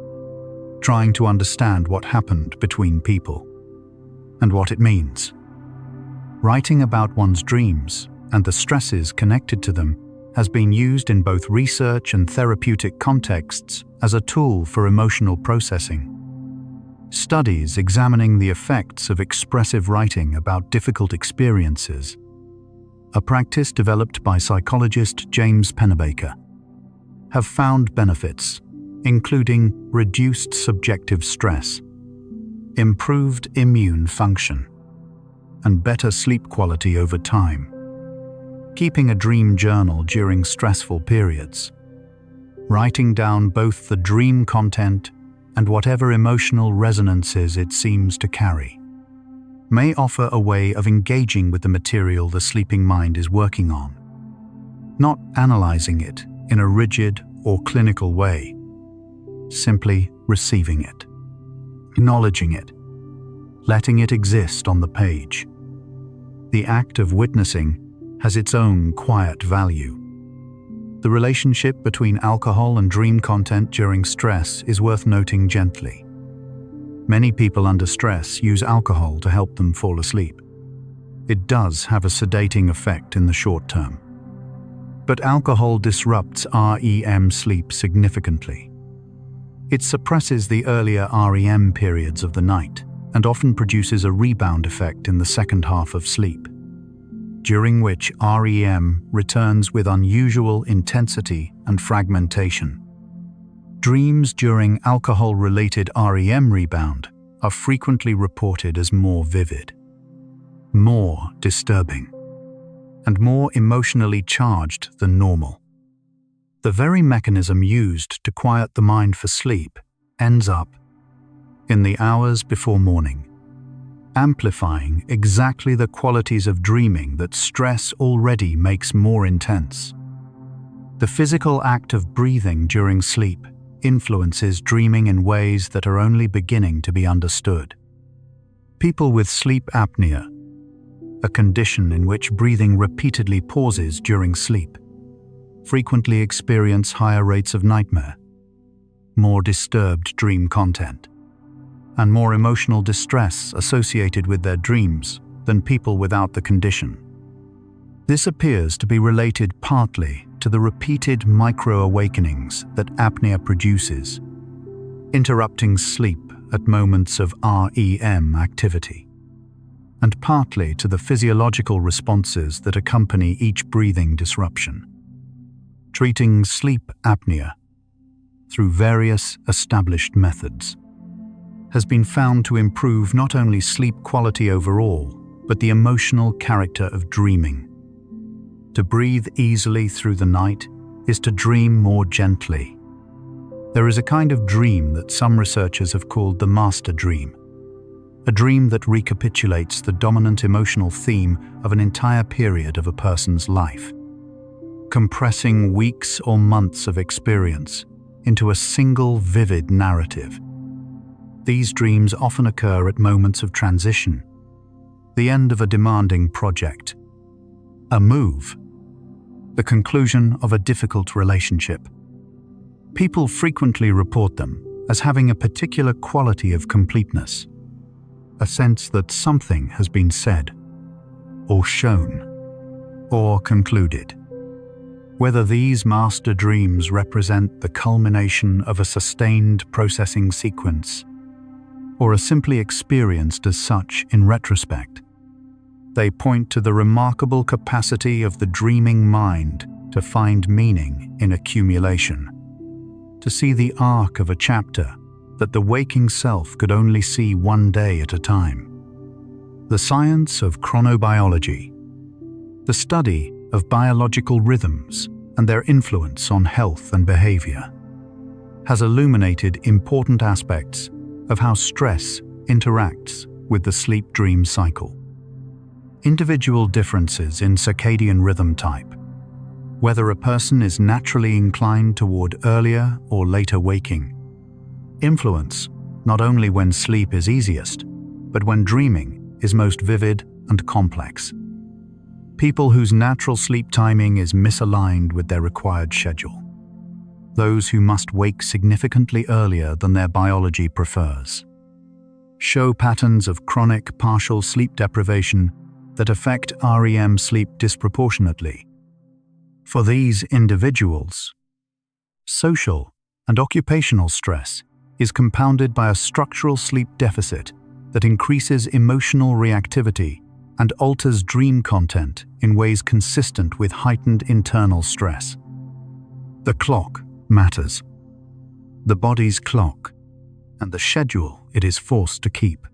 trying to understand what happened between people and what it means. Writing about one's dreams and the stresses connected to them has been used in both research and therapeutic contexts as a tool for emotional processing. Studies examining the effects of expressive writing about difficult experiences, a practice developed by psychologist James Pennebaker, have found benefits, including reduced subjective stress, improved immune function, and better sleep quality over time. Keeping a dream journal during stressful periods, writing down both the dream content and whatever emotional resonances it seems to carry, may offer a way of engaging with the material the sleeping mind is working on, not analyzing it in a rigid or clinical way, simply receiving it, acknowledging it, letting it exist on the page. The act of witnessing has its own quiet value. The relationship between alcohol and dream content during stress is worth noting gently. Many people under stress use alcohol to help them fall asleep. It does have a sedating effect in the short term. But alcohol disrupts REM sleep significantly. It suppresses the earlier REM periods of the night and often produces a rebound effect in the second half of sleep, during which REM returns with unusual intensity and fragmentation. Dreams during alcohol-related REM rebound are frequently reported as more vivid, more disturbing, and more emotionally charged than normal. The very mechanism used to quiet the mind for sleep ends up in the hours before morning, amplifying exactly the qualities of dreaming that stress already makes more intense. The physical act of breathing during sleep influences dreaming in ways that are only beginning to be understood. People with sleep apnea, a condition in which breathing repeatedly pauses during sleep, frequently experience higher rates of nightmare, more disturbed dream content, and more emotional distress associated with their dreams than people without the condition. This appears to be related partly to the repeated micro-awakenings that apnea produces, interrupting sleep at moments of REM activity, and partly to the physiological responses that accompany each breathing disruption. Treating sleep apnea through various established methods has been found to improve not only sleep quality overall, but the emotional character of dreaming. To breathe easily through the night is to dream more gently. There is a kind of dream that some researchers have called the master dream, a dream that recapitulates the dominant emotional theme of an entire period of a person's life, compressing weeks or months of experience into a single vivid narrative. These dreams often occur at moments of transition, the end of a demanding project, a move, the conclusion of a difficult relationship. People frequently report them as having a particular quality of completeness, a sense that something has been said, or shown, or concluded. Whether these master dreams represent the culmination of a sustained processing sequence, or are simply experienced as such in retrospect, they point to the remarkable capacity of the dreaming mind to find meaning in accumulation, to see the arc of a chapter that the waking self could only see one day at a time. The science of chronobiology, the study of biological rhythms and their influence on health and behavior, has illuminated important aspects of how stress interacts with the sleep-dream cycle. Individual differences in circadian rhythm type, whether a person is naturally inclined toward earlier or later waking, influence not only when sleep is easiest, but when dreaming is most vivid and complex. People whose natural sleep timing is misaligned with their required schedule. Those who must wake significantly earlier than their biology prefers, show patterns of chronic partial sleep deprivation that affect REM sleep disproportionately. For these individuals, social and occupational stress is compounded by a structural sleep deficit that increases emotional reactivity and alters dream content in ways consistent with heightened internal stress. The clock matters. The body's clock and the schedule it is forced to keep.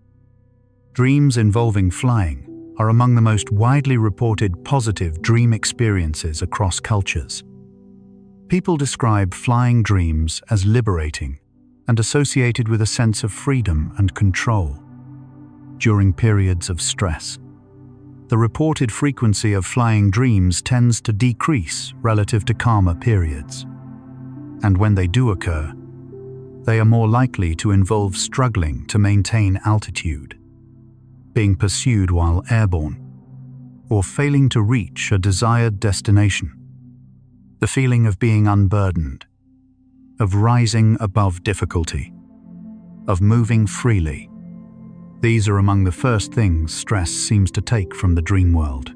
Dreams involving flying are among the most widely reported positive dream experiences across cultures. People describe flying dreams as liberating and associated with a sense of freedom and control during periods of stress. The reported frequency of flying dreams tends to decrease relative to calmer periods, and when they do occur, they are more likely to involve struggling to maintain altitude, being pursued while airborne, or failing to reach a desired destination. The feeling of being unburdened, of rising above difficulty, of moving freely. These are among the first things stress seems to take from the dream world,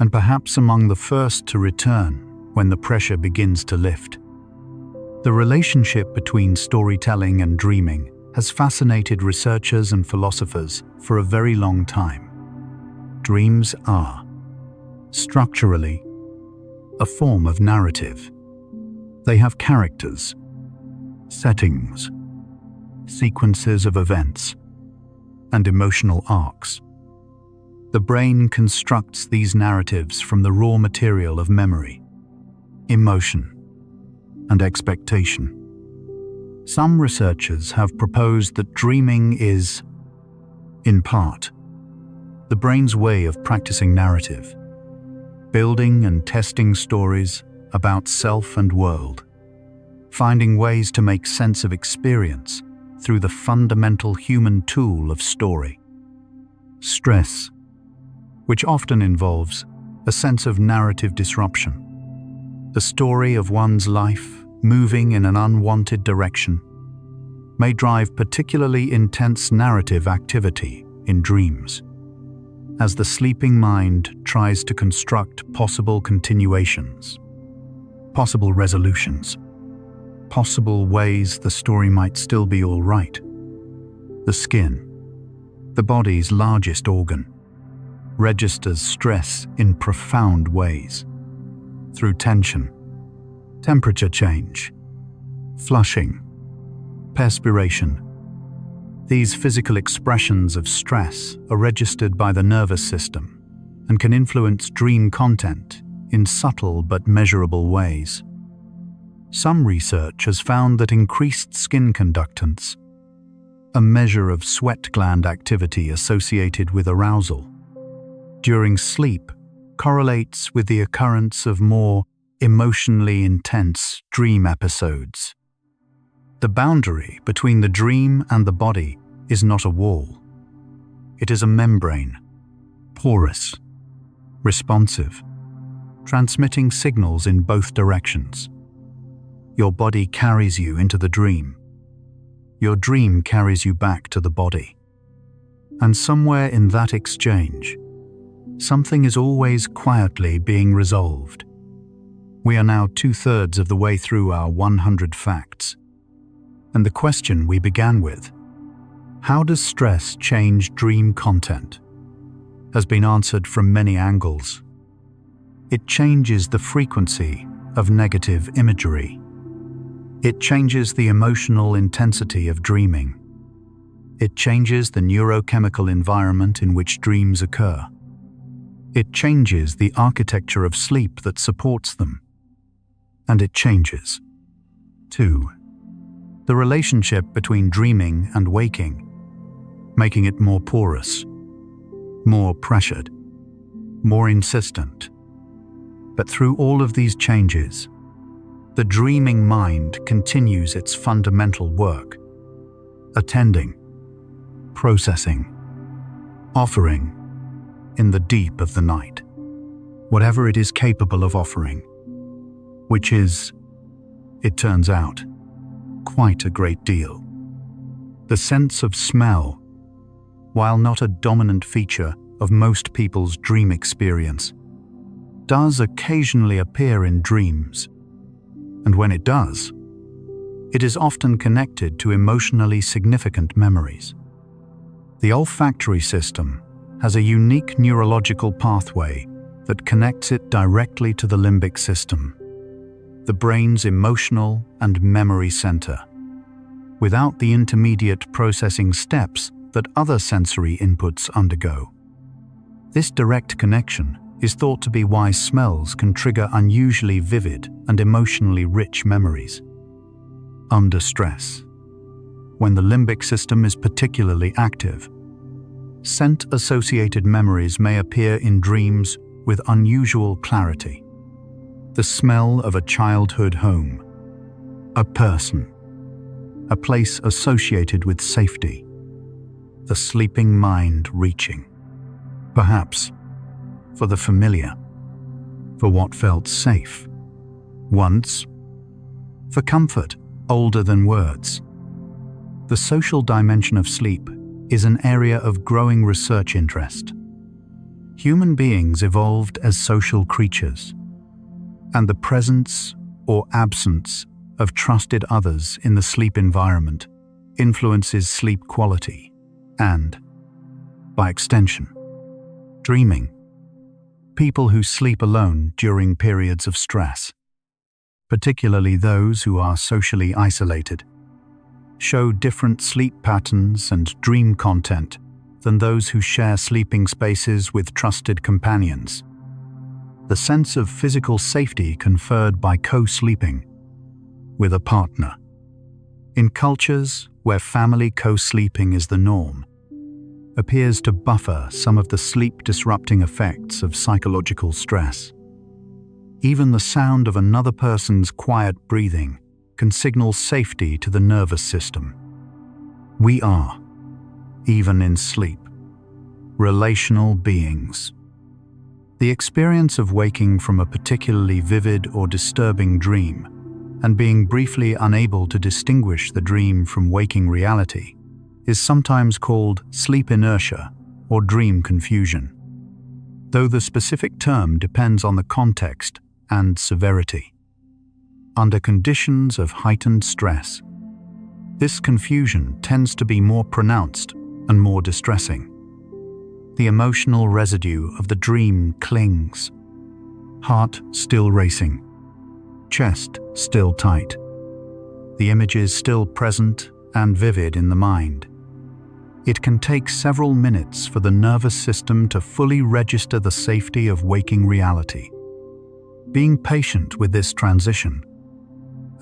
and perhaps among the first to return when the pressure begins to lift. The relationship between storytelling and dreaming has fascinated researchers and philosophers for a very long time. Dreams are, structurally, a form of narrative. They have characters, settings, sequences of events, and emotional arcs. The brain constructs these narratives from the raw material of memory, emotion, and expectation. Some researchers have proposed that dreaming is, in part, the brain's way of practicing narrative, building and testing stories about self and world, finding ways to make sense of experience through the fundamental human tool of story. Stress, which often involves a sense of narrative disruption, the story of one's life moving in an unwanted direction, may drive particularly intense narrative activity in dreams, as the sleeping mind tries to construct possible continuations, possible resolutions, possible ways the story might still be all right. The skin, the body's largest organ, registers stress in profound ways. Through tension, temperature change, flushing, perspiration. These physical expressions of stress are registered by the nervous system and can influence dream content in subtle but measurable ways. Some research has found that increased skin conductance, a measure of sweat gland activity associated with arousal, during sleep correlates with the occurrence of more emotionally intense dream episodes. The boundary between the dream and the body is not a wall. It is a membrane, porous, responsive, transmitting signals in both directions. Your body carries you into the dream. Your dream carries you back to the body. And somewhere in that exchange, something is always quietly being resolved. We are now 2/3 of the way through our 100 facts. And the question we began with, how does stress change dream content, has been answered from many angles. It changes the frequency of negative imagery. It changes the emotional intensity of dreaming. It changes the neurochemical environment in which dreams occur. It changes the architecture of sleep that supports them. And it changes, too, the relationship between dreaming and waking, making it more porous, more pressured, more insistent. But through all of these changes, the dreaming mind continues its fundamental work, attending, processing, offering, in the deep of the night, whatever it is capable of offering, which is, it turns out, quite a great deal. The sense of smell, while not a dominant feature of most people's dream experience, does occasionally appear in dreams, and when it does, it is often connected to emotionally significant memories. The olfactory system has a unique neurological pathway that connects it directly to the limbic system, the brain's emotional and memory center, without the intermediate processing steps that other sensory inputs undergo. This direct connection is thought to be why smells can trigger unusually vivid and emotionally rich memories. Under stress, when the limbic system is particularly active, scent-associated memories may appear in dreams with unusual clarity. The smell of a childhood home, a person, a place associated with safety, the sleeping mind reaching, perhaps, for the familiar, for what felt safe. Once, for comfort older than words. The social dimension of sleep is an area of growing research interest. Human beings evolved as social creatures, and the presence or absence of trusted others in the sleep environment influences sleep quality and, by extension, dreaming. People who sleep alone during periods of stress, particularly those who are socially isolated, show different sleep patterns and dream content than those who share sleeping spaces with trusted companions. The sense of physical safety conferred by co-sleeping with a partner. In cultures where family co-sleeping is the norm, appears to buffer some of the sleep-disrupting effects of psychological stress. Even the sound of another person's quiet breathing can signal safety to the nervous system. We are, even in sleep, relational beings. The experience of waking from a particularly vivid or disturbing dream and being briefly unable to distinguish the dream from waking reality is sometimes called sleep inertia or dream confusion, though the specific term depends on the context and severity. Under conditions of heightened stress, this confusion tends to be more pronounced and more distressing. The emotional residue of the dream clings, heart still racing, chest still tight. The image is still present and vivid in the mind. It can take several minutes for the nervous system to fully register the safety of waking reality. Being patient with this transition,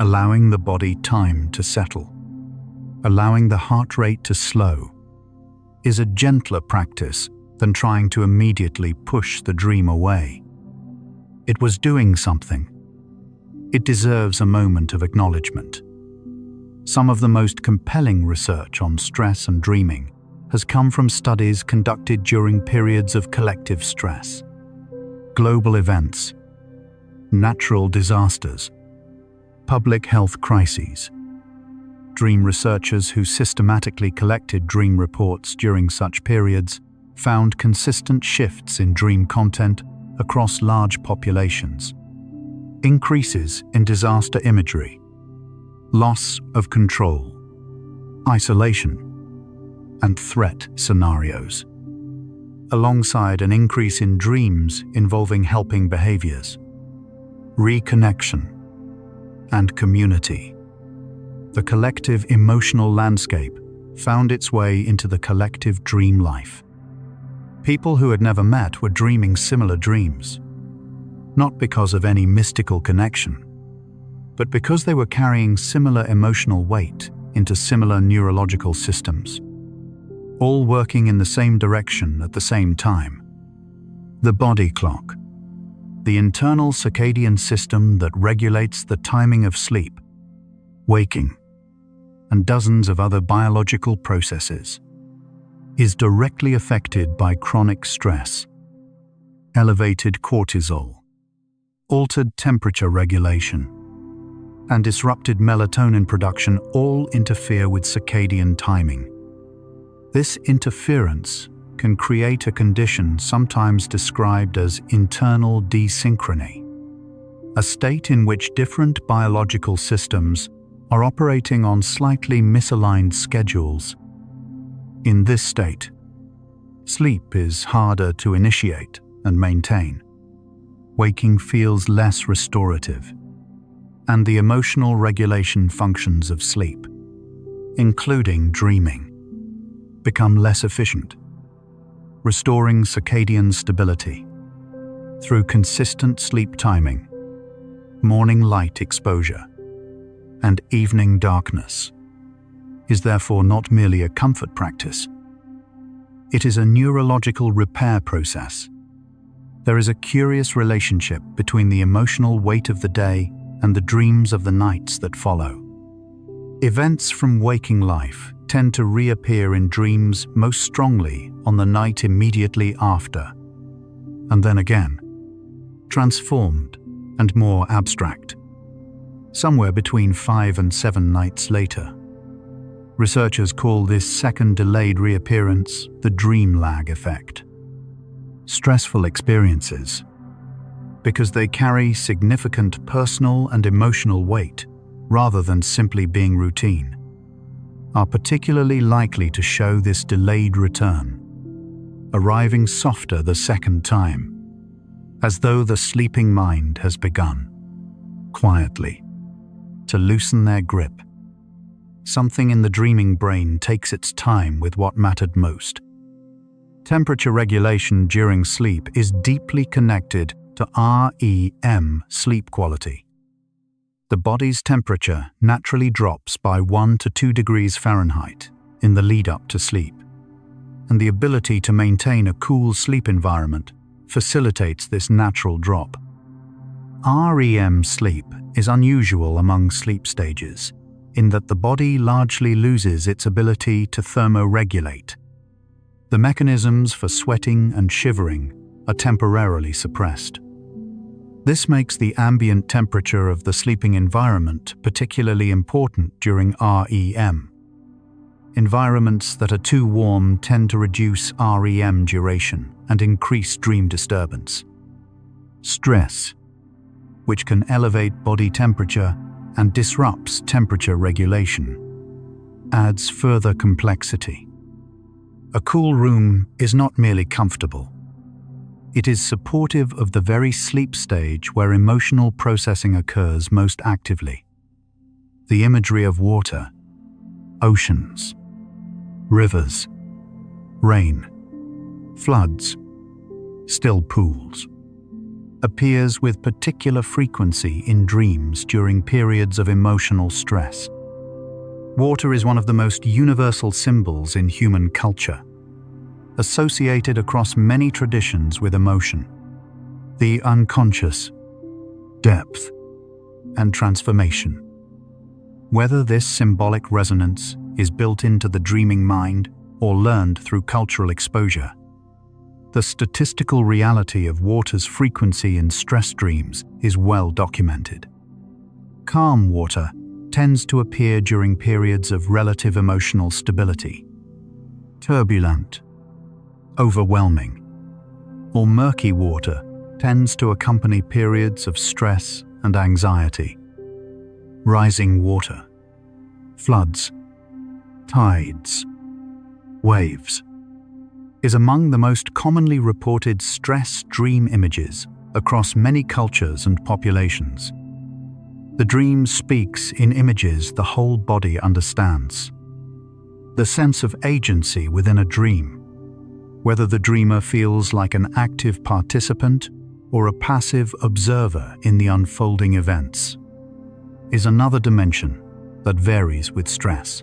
allowing the body time to settle, allowing the heart rate to slow, is a gentler practice than trying to immediately push the dream away. It was doing something. It deserves a moment of acknowledgement. Some of the most compelling research on stress and dreaming has come from studies conducted during periods of collective stress. Global events, natural disasters, public health crises. Dream researchers who systematically collected dream reports during such periods found consistent shifts in dream content across large populations. Increases in disaster imagery, loss of control, isolation, and threat scenarios, alongside an increase in dreams involving helping behaviors, reconnection, and community. The collective emotional landscape found its way into the collective dream life. People who had never met were dreaming similar dreams, not because of any mystical connection, but because they were carrying similar emotional weight into similar neurological systems, all working in the same direction at the same time. The body clock, the internal circadian system that regulates the timing of sleep, waking, and dozens of other biological processes, is directly affected by chronic stress, elevated cortisol, altered temperature regulation, and disrupted melatonin production all interfere with circadian timing. This interference can create a condition sometimes described as internal desynchrony, a state in which different biological systems are operating on slightly misaligned schedules. In this state, sleep is harder to initiate and maintain. Waking feels less restorative, and the emotional regulation functions of sleep, including dreaming, become less efficient. Restoring circadian stability through consistent sleep timing, morning light exposure, and evening darkness is therefore not merely a comfort practice. It is a neurological repair process. There is a curious relationship between the emotional weight of the day and the dreams of the nights that follow. Events from waking life tend to reappear in dreams most strongly on the night immediately after, and then again, transformed and more abstract, somewhere between 5 and 7 nights later. Researchers call this second delayed reappearance the dream lag effect. Stressful experiences, because they carry significant personal and emotional weight rather than simply being routine, are particularly likely to show this delayed return, arriving softer the second time, as though the sleeping mind has begun, quietly, to loosen their grip. Something in the dreaming brain takes its time with what mattered most. Temperature regulation during sleep is deeply connected to REM sleep quality. The body's temperature naturally drops by 1 to 2 degrees Fahrenheit in the lead-up to sleep, and the ability to maintain a cool sleep environment facilitates this natural drop. REM sleep is unusual among sleep stages, in that the body largely loses its ability to thermoregulate. The mechanisms for sweating and shivering are temporarily suppressed. This makes the ambient temperature of the sleeping environment particularly important during REM. Environments that are too warm tend to reduce REM duration and increase dream disturbance. Stress, which can elevate body temperature and disrupts temperature regulation, adds further complexity. A cool room is not merely comfortable. It is supportive of the very sleep stage where emotional processing occurs most actively. The imagery of water, oceans, rivers, rain, floods, still pools, appears with particular frequency in dreams during periods of emotional stress. Water is one of the most universal symbols in human culture, associated across many traditions with emotion, the unconscious, depth, and transformation. Whether this symbolic resonance is built into the dreaming mind or learned through cultural exposure, the statistical reality of water's frequency in stress dreams is well documented. Calm water tends to appear during periods of relative emotional stability. Turbulent, overwhelming, or murky water tends to accompany periods of stress and anxiety. Rising water, floods, tides, waves, is among the most commonly reported stress dream images across many cultures and populations. The dream speaks in images the whole body understands. The sense of agency within a dream, whether the dreamer feels like an active participant or a passive observer in the unfolding events, is another dimension that varies with stress.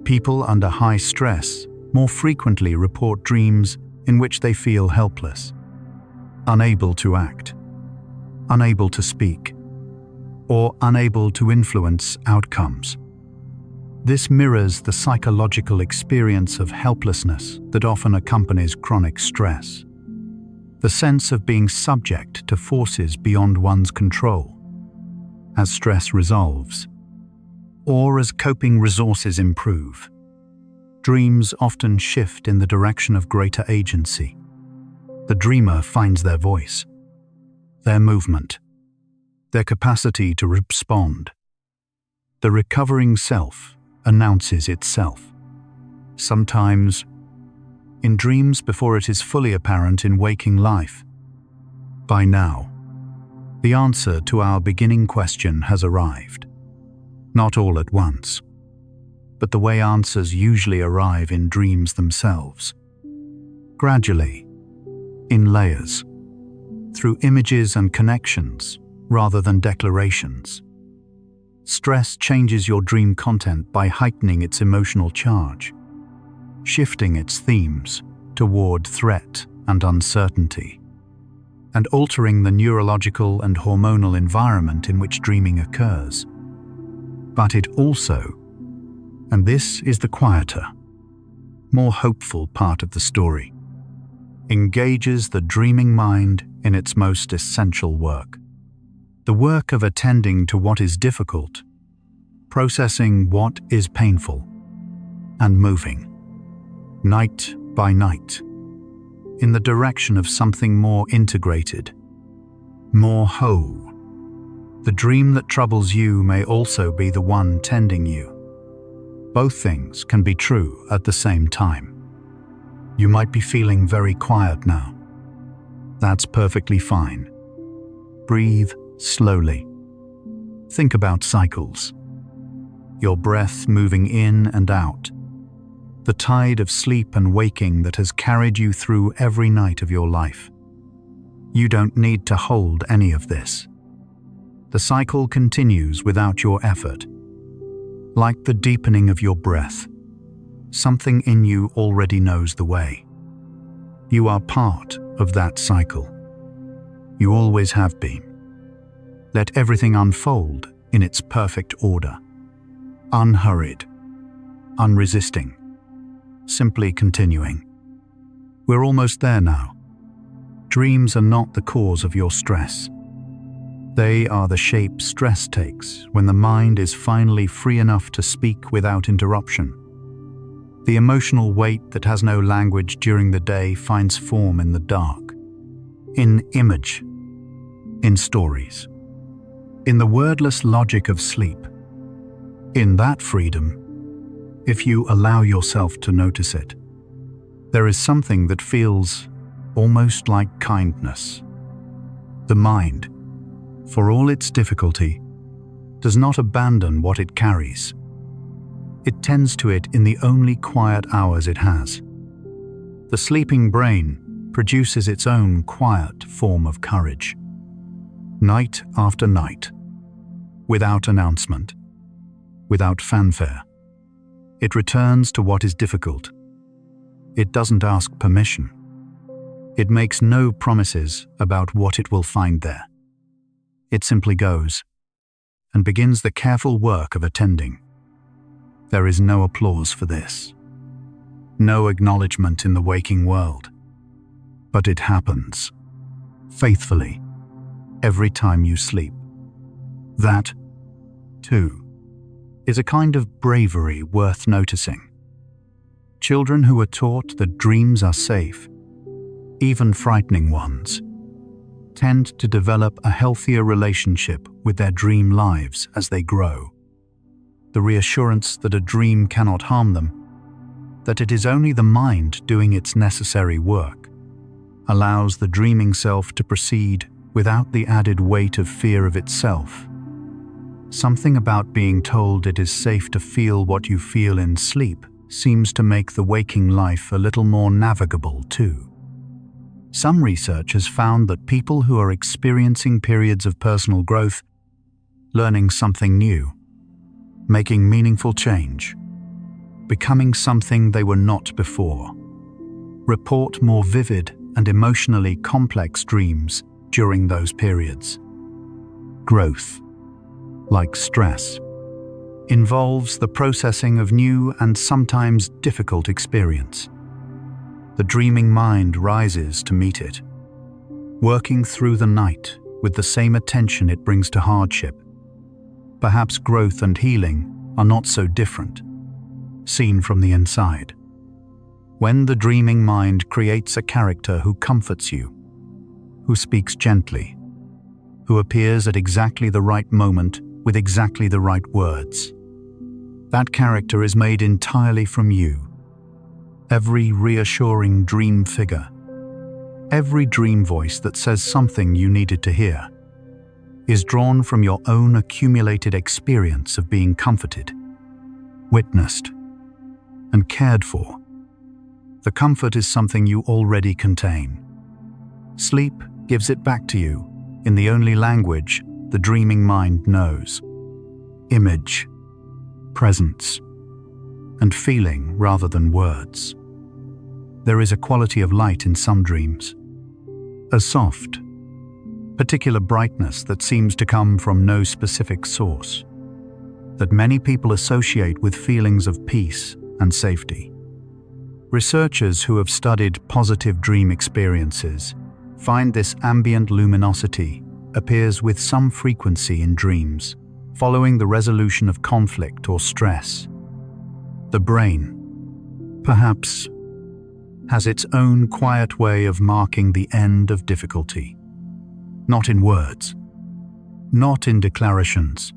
People under high stress more frequently report dreams in which they feel helpless, unable to act, unable to speak, or unable to influence outcomes. This mirrors the psychological experience of helplessness that often accompanies chronic stress. The sense of being subject to forces beyond one's control. As stress resolves, or as coping resources improve, dreams often shift in the direction of greater agency. The dreamer finds their voice, their movement, their capacity to respond. The recovering self announces itself, sometimes in dreams before it is fully apparent in waking life. By now, the answer to our beginning question has arrived. Not all at once, but the way answers usually arrive in dreams themselves. Gradually, in layers, through images and connections rather than declarations. Stress changes your dream content by heightening its emotional charge, shifting its themes toward threat and uncertainty, and altering the neurological and hormonal environment in which dreaming occurs. But it also, and this is the quieter, more hopeful part of the story, engages the dreaming mind in its most essential work. The work of attending to what is difficult, processing what is painful, and moving, night by night, in the direction of something more integrated, more whole. The dream that troubles you may also be the one tending you. Both things can be true at the same time. You might be feeling very quiet now. That's perfectly fine. Breathe slowly. Think about cycles. Your breath moving in and out. The tide of sleep and waking that has carried you through every night of your life. You don't need to hold any of this. The cycle continues without your effort. Like the deepening of your breath, something in you already knows the way. You are part of that cycle. You always have been. Let everything unfold in its perfect order. Unhurried, unresisting, simply continuing. We're almost there now. Dreams are not the cause of your stress. They are the shape stress takes when the mind is finally free enough to speak without interruption. The emotional weight that has no language during the day finds form in the dark, in image, in stories, in the wordless logic of sleep. In that freedom, if you allow yourself to notice it, there is something that feels almost like kindness. The mind, for all its difficulty, does not abandon what it carries. It tends to it in the only quiet hours it has. The sleeping brain produces its own quiet form of courage. Night after night, without announcement, without fanfare, it returns to what is difficult. It doesn't ask permission. It makes no promises about what it will find there. It simply goes and begins the careful work of attending. There is no applause for this, no acknowledgement in the waking world, but it happens, faithfully, every time you sleep. That, too, is a kind of bravery worth noticing. Children who are taught that dreams are safe, even frightening ones, tend to develop a healthier relationship with their dream lives as they grow. The reassurance that a dream cannot harm them, that it is only the mind doing its necessary work, allows the dreaming self to proceed without the added weight of fear of itself. Something about being told it is safe to feel what you feel in sleep seems to make the waking life a little more navigable too. Some research has found that people who are experiencing periods of personal growth, learning something new, making meaningful change, becoming something they were not before, report more vivid and emotionally complex dreams during those periods. Growth, like stress, involves the processing of new and sometimes difficult experience. The dreaming mind rises to meet it, working through the night with the same attention it brings to hardship. Perhaps growth and healing are not so different, seen from the inside. When the dreaming mind creates a character who comforts you, who speaks gently, who appears at exactly the right moment with exactly the right words, that character is made entirely from you. Every reassuring dream figure, every dream voice that says something you needed to hear, is drawn from your own accumulated experience of being comforted, witnessed, and cared for. The comfort is something you already contain. Sleep gives it back to you in the only language the dreaming mind knows: image, presence, and feeling rather than words. There is a quality of light in some dreams, a soft, particular brightness that seems to come from no specific source, that many people associate with feelings of peace and safety. Researchers who have studied positive dream experiences find this ambient luminosity appears with some frequency in dreams, following the resolution of conflict or stress. The brain, perhaps, has its own quiet way of marking the end of difficulty. Not in words, not in declarations,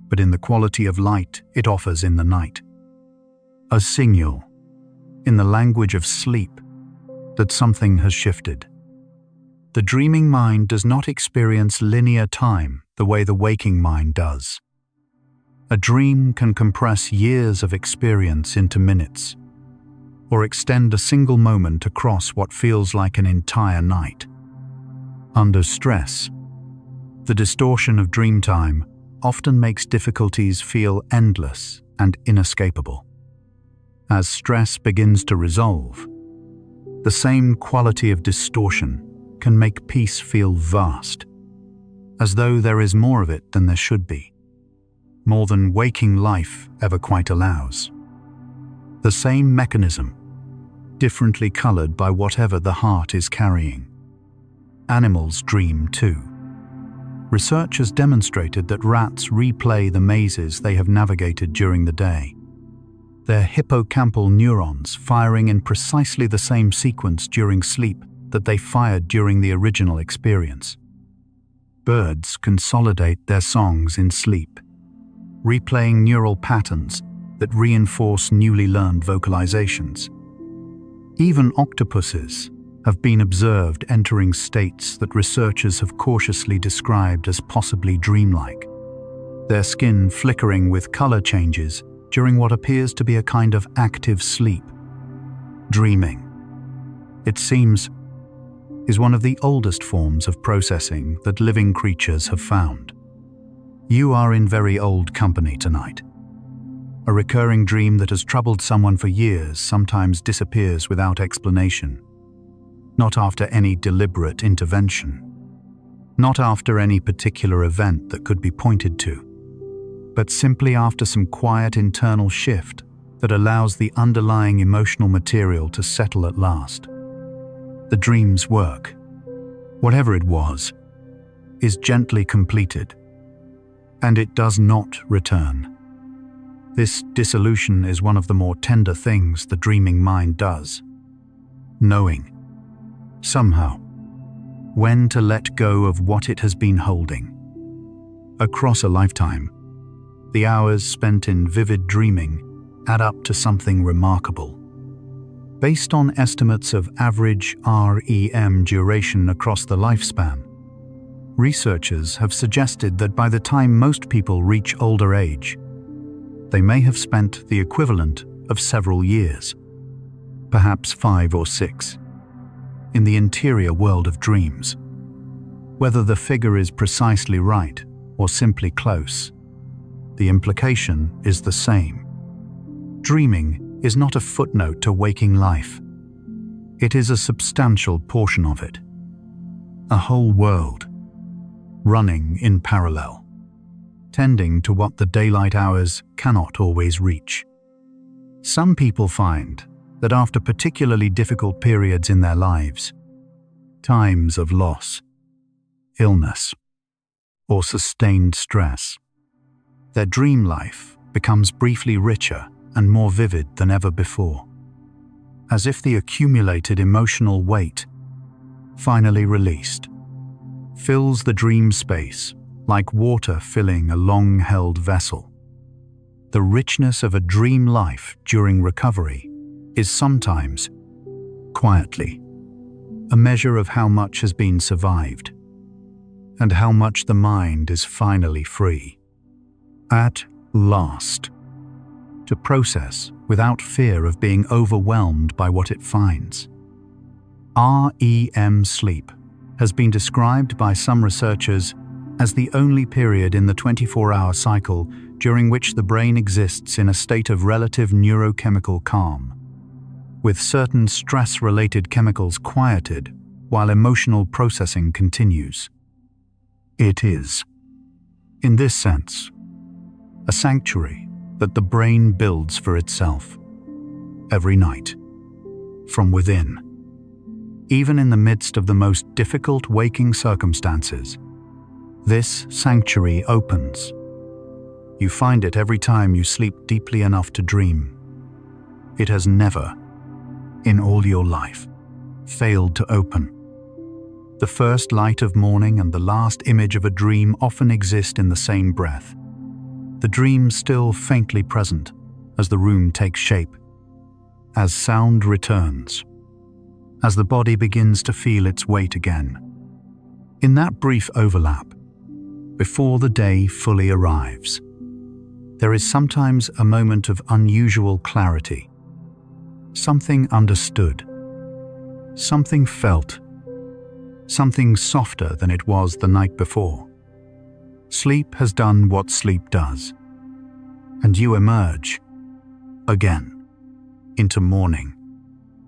but in the quality of light it offers in the night. A signal, in the language of sleep, that something has shifted. The dreaming mind does not experience linear time the way the waking mind does. A dream can compress years of experience into minutes, or extend a single moment across what feels like an entire night. Under stress, the distortion of dream time often makes difficulties feel endless and inescapable. As stress begins to resolve, the same quality of distortion can make peace feel vast, as though there is more of it than there should be, more than waking life ever quite allows. The same mechanism, differently colored by whatever the heart is carrying. Animals dream too. Research has demonstrated that rats replay the mazes they have navigated during the day, their hippocampal neurons firing in precisely the same sequence during sleep that they fired during the original experience. Birds consolidate their songs in sleep, replaying neural patterns that reinforce newly learned vocalizations. Even octopuses have been observed entering states that researchers have cautiously described as possibly dreamlike, their skin flickering with color changes during what appears to be a kind of active sleep. Dreaming, it seems, is one of the oldest forms of processing that living creatures have found. You are in very old company tonight. A recurring dream that has troubled someone for years sometimes disappears without explanation, not after any deliberate intervention, not after any particular event that could be pointed to, but simply after some quiet internal shift that allows the underlying emotional material to settle at last. The dream's work, whatever it was, is gently completed, and it does not return. This dissolution is one of the more tender things the dreaming mind does. Knowing, somehow, when to let go of what it has been holding. Across a lifetime, the hours spent in vivid dreaming add up to something remarkable. Based on estimates of average REM duration across the lifespan, researchers have suggested that by the time most people reach older age, they may have spent the equivalent of several years, perhaps 5 or 6, in the interior world of dreams. Whether the figure is precisely right or simply close, the implication is the same. Dreaming is not a footnote to waking life. It is a substantial portion of it. A whole world, running in parallel, tending to what the daylight hours cannot always reach. Some people find that after particularly difficult periods in their lives, times of loss, illness, or sustained stress, their dream life becomes briefly richer and more vivid than ever before, as if the accumulated emotional weight, finally released, fills the dream space like water filling a long-held vessel. The richness of a dream life during recovery is sometimes, quietly, a measure of how much has been survived, and how much the mind is finally free, at last, to process without fear of being overwhelmed by what it finds. REM sleep has been described by some researchers as the only period in the 24-hour cycle during which the brain exists in a state of relative neurochemical calm, with certain stress-related chemicals quieted while emotional processing continues. It is, in this sense, a sanctuary that the brain builds for itself every night. from within. Even in the midst of the most difficult waking circumstances, this sanctuary opens. You find it every time you sleep deeply enough to dream. It has never, in all your life, failed to open. The first light of morning and the last image of a dream often exist in the same breath. The dream still faintly present as the room takes shape, as sound returns, as the body begins to feel its weight again. In that brief overlap, before the day fully arrives, there is sometimes a moment of unusual clarity. Something understood, something felt, something softer than it was the night before. Sleep has done what sleep does, and you emerge, again, into morning,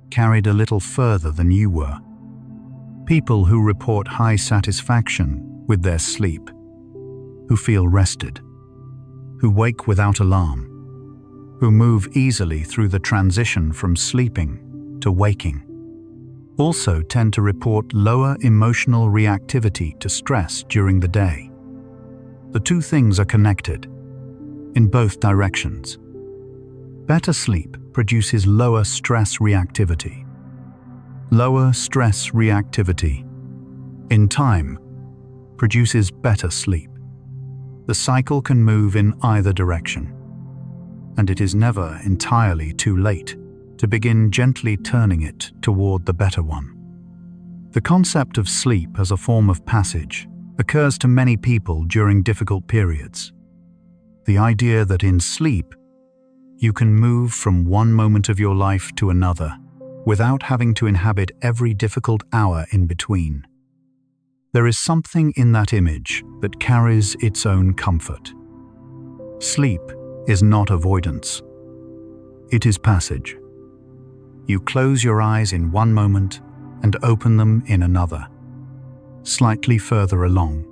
carried a little further than you were. People who report high satisfaction with their sleep, who feel rested, who wake without alarm, who move easily through the transition from sleeping to waking, also tend to report lower emotional reactivity to stress during the day. The two things are connected, in both directions. Better sleep produces lower stress reactivity. Lower stress reactivity, in time, produces better sleep. The cycle can move in either direction, and it is never entirely too late to begin gently turning it toward the better one. The concept of sleep as a form of passage occurs to many people during difficult periods. The idea that in sleep, you can move from one moment of your life to another without having to inhabit every difficult hour in between. There is something in that image that carries its own comfort. Sleep is not avoidance. It is passage. You close your eyes in one moment and open them in another, slightly further along,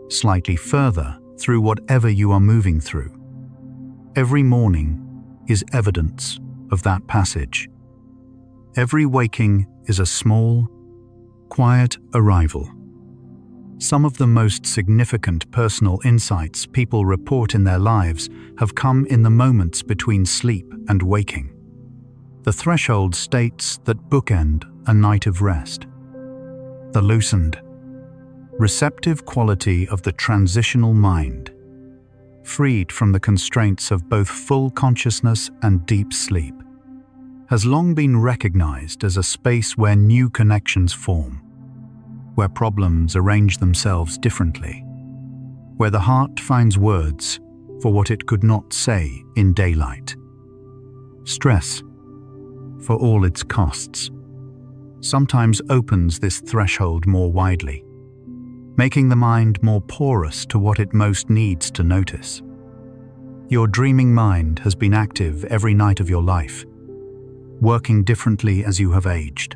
slightly further through whatever you are moving through. Every morning is evidence of that passage. Every waking is a small, quiet arrival. Some of the most significant personal insights people report in their lives have come in the moments between sleep and waking. The threshold states that bookend a night of rest. The loosened, receptive quality of the transitional mind, freed from the constraints of both full consciousness and deep sleep, has long been recognized as a space where new connections form, where problems arrange themselves differently, where the heart finds words for what it could not say in daylight. Stress, for all its costs, sometimes opens this threshold more widely, making the mind more porous to what it most needs to notice. Your dreaming mind has been active every night of your life, working differently as you have aged,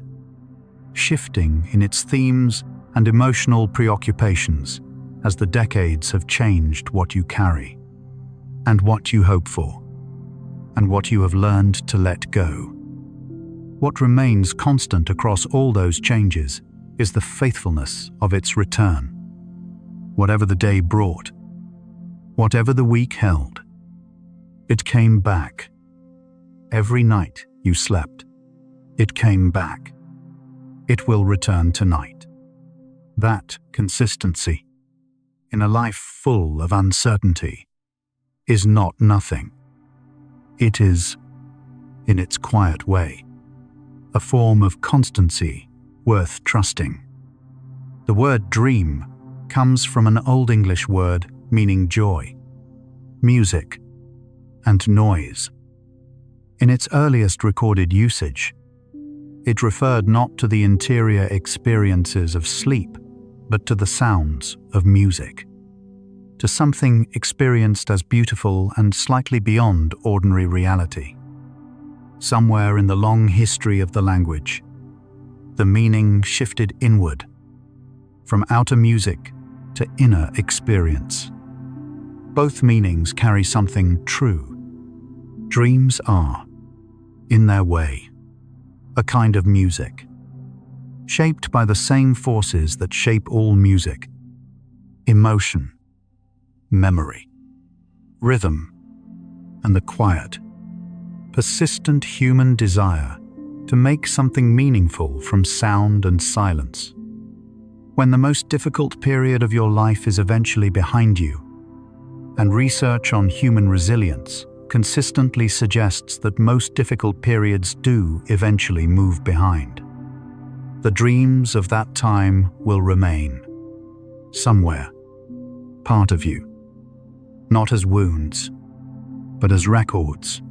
shifting in its themes and emotional preoccupations as the decades have changed what you carry, and what you hope for, and what you have learned to let go. What remains constant across all those changes is the faithfulness of its return. Whatever the day brought, whatever the week held, it came back. Every night you slept, it came back. It will return tonight. That consistency, in a life full of uncertainty, is not nothing. It is, in its quiet way, a form of constancy worth trusting. The word dream comes from an Old English word meaning joy, music, and noise. In its earliest recorded usage, it referred not to the interior experiences of sleep, but to the sounds of music, to something experienced as beautiful and slightly beyond ordinary reality. Somewhere in the long history of the language, the meaning shifted inward, from outer music to inner experience. Both meanings carry something true. Dreams are, in their way, a kind of music, shaped by the same forces that shape all music: emotion, memory, rhythm, and the quiet, persistent human desire to make something meaningful from sound and silence. When the most difficult period of your life is eventually behind you, and research on human resilience consistently suggests that most difficult periods do eventually move behind, the dreams of that time will remain somewhere, part of you, not as wounds, but as records,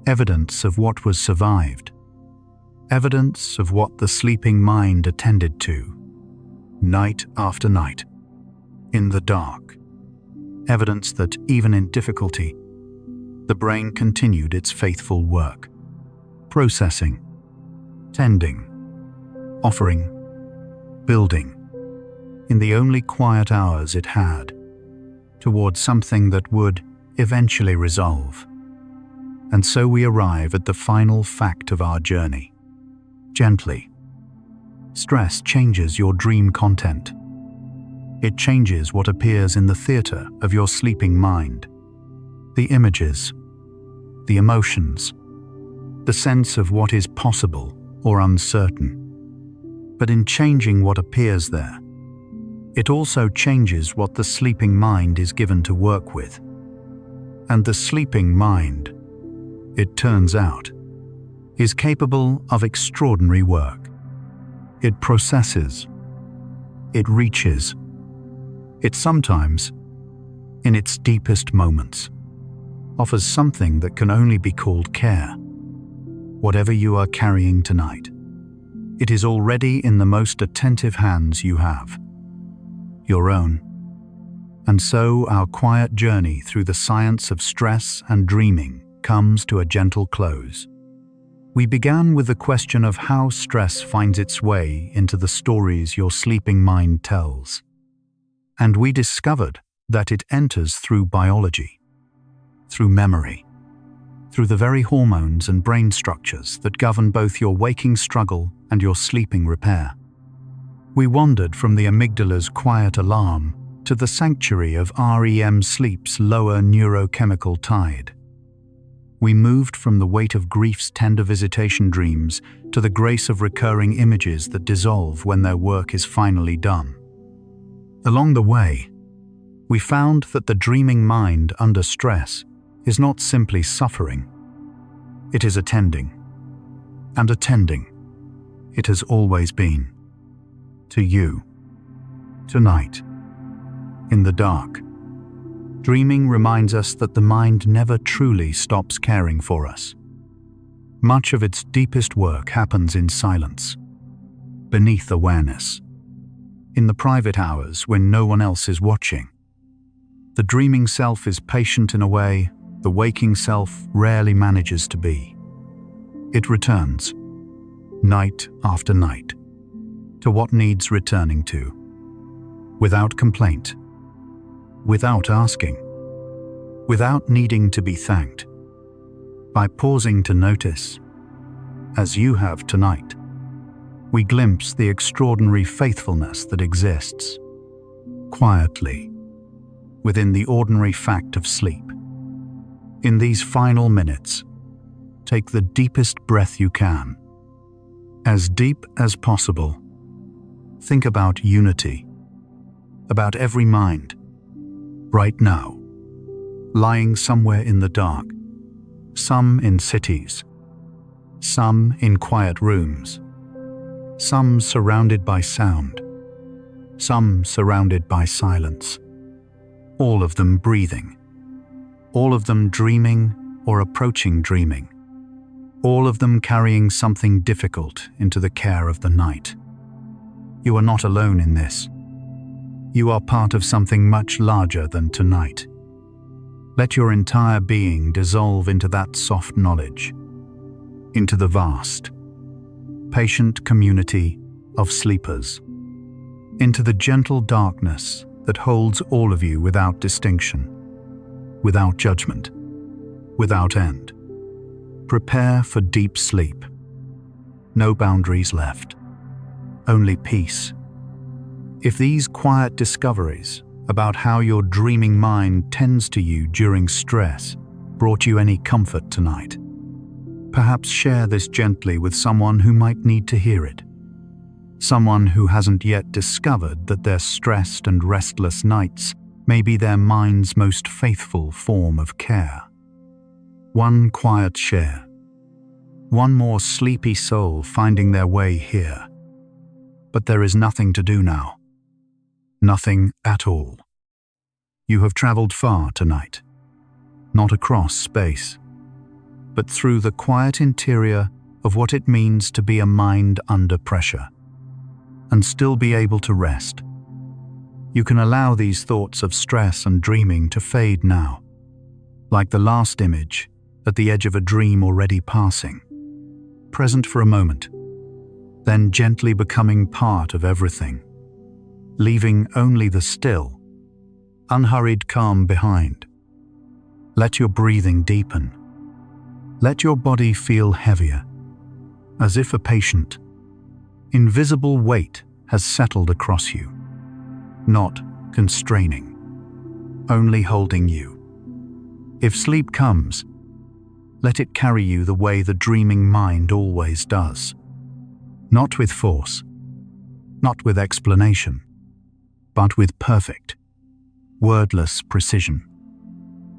evidence of what was survived, evidence of what the sleeping mind attended to, night after night, in the dark, evidence that even in difficulty, the brain continued its faithful work, processing, tending, offering, building, in the only quiet hours it had, towards something that would eventually resolve. And so we arrive at the final fact of our journey. Gently. Stress changes your dream content. It changes what appears in the theater of your sleeping mind. The images, the emotions, the sense of what is possible or uncertain. But in changing what appears there, it also changes what the sleeping mind is given to work with. And the sleeping mind, it turns out, is capable of extraordinary work. It processes, it reaches, it sometimes, in its deepest moments, offers something that can only be called care. Whatever you are carrying tonight, it is already in the most attentive hands you have, your own. And so our quiet journey through the science of stress and dreaming comes to a gentle close. We began with the question of how stress finds its way into the stories your sleeping mind tells. And we discovered that it enters through biology, through memory, through the very hormones and brain structures that govern both your waking struggle and your sleeping repair. We wandered from the amygdala's quiet alarm to the sanctuary of REM sleep's lower neurochemical tide. We moved from the weight of grief's tender visitation dreams to the grace of recurring images that dissolve when their work is finally done. Along the way, we found that the dreaming mind under stress is not simply suffering. It is attending. And attending, it has always been. To you. Tonight. In the dark. Dreaming reminds us that the mind never truly stops caring for us. Much of its deepest work happens in silence, beneath awareness, in the private hours when no one else is watching. The dreaming self is patient in a way the waking self rarely manages to be. It returns, night after night, to what needs returning to, without complaint, without asking, without needing to be thanked, by pausing to notice, as you have tonight. We glimpse the extraordinary faithfulness that exists, quietly, within the ordinary fact of sleep. In these final minutes, take the deepest breath you can. As deep as possible, think about unity, about every mind, right now, lying somewhere in the dark, some in cities, some in quiet rooms, some surrounded by sound, some surrounded by silence, all of them breathing, all of them dreaming or approaching dreaming, all of them carrying something difficult into the care of the night. You are not alone in this. You are part of something much larger than tonight. Let your entire being dissolve into that soft knowledge, into the vast, patient community of sleepers, into the gentle darkness that holds all of you without distinction, without judgment, without end. Prepare for deep sleep. no boundaries left, only peace. If these quiet discoveries about how your dreaming mind tends to you during stress brought you any comfort tonight, perhaps share this gently with someone who might need to hear it. Someone who hasn't yet discovered that their stressed and restless nights may be their mind's most faithful form of care. One quiet share. One more sleepy soul finding their way here. But there is nothing to do now. Nothing at all. You have traveled far tonight. Not across space, but through the quiet interior of what it means to be a mind under pressure, and still be able to rest. You can allow these thoughts of stress and dreaming to fade now, like the last image at the edge of a dream already passing, present for a moment, then gently becoming part of everything, leaving only the still, unhurried calm behind. Let your breathing deepen. Let your body feel heavier, as if a patient, invisible weight has settled across you, not constraining, only holding you. If sleep comes, let it carry you the way the dreaming mind always does. Not with force, not with explanation, but with perfect, wordless precision,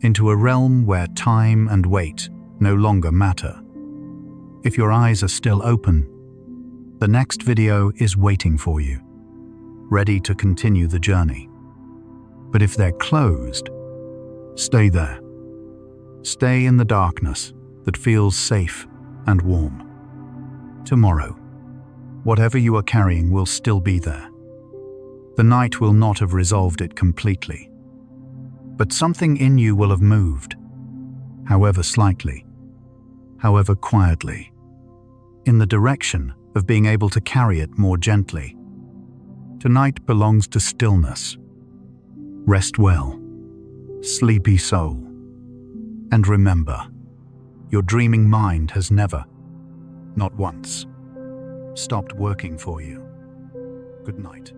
into a realm where time and weight no longer matter. If your eyes are still open, the next video is waiting for you, ready to continue the journey. But if they're closed, stay there. Stay in the darkness that feels safe and warm. Tomorrow, whatever you are carrying will still be there. The night will not have resolved it completely, but something in you will have moved, however slightly, however quietly, in the direction of being able to carry it more gently. Tonight belongs to stillness. Rest well, sleepy soul. And remember, your dreaming mind has never, not once, stopped working for you. Good night.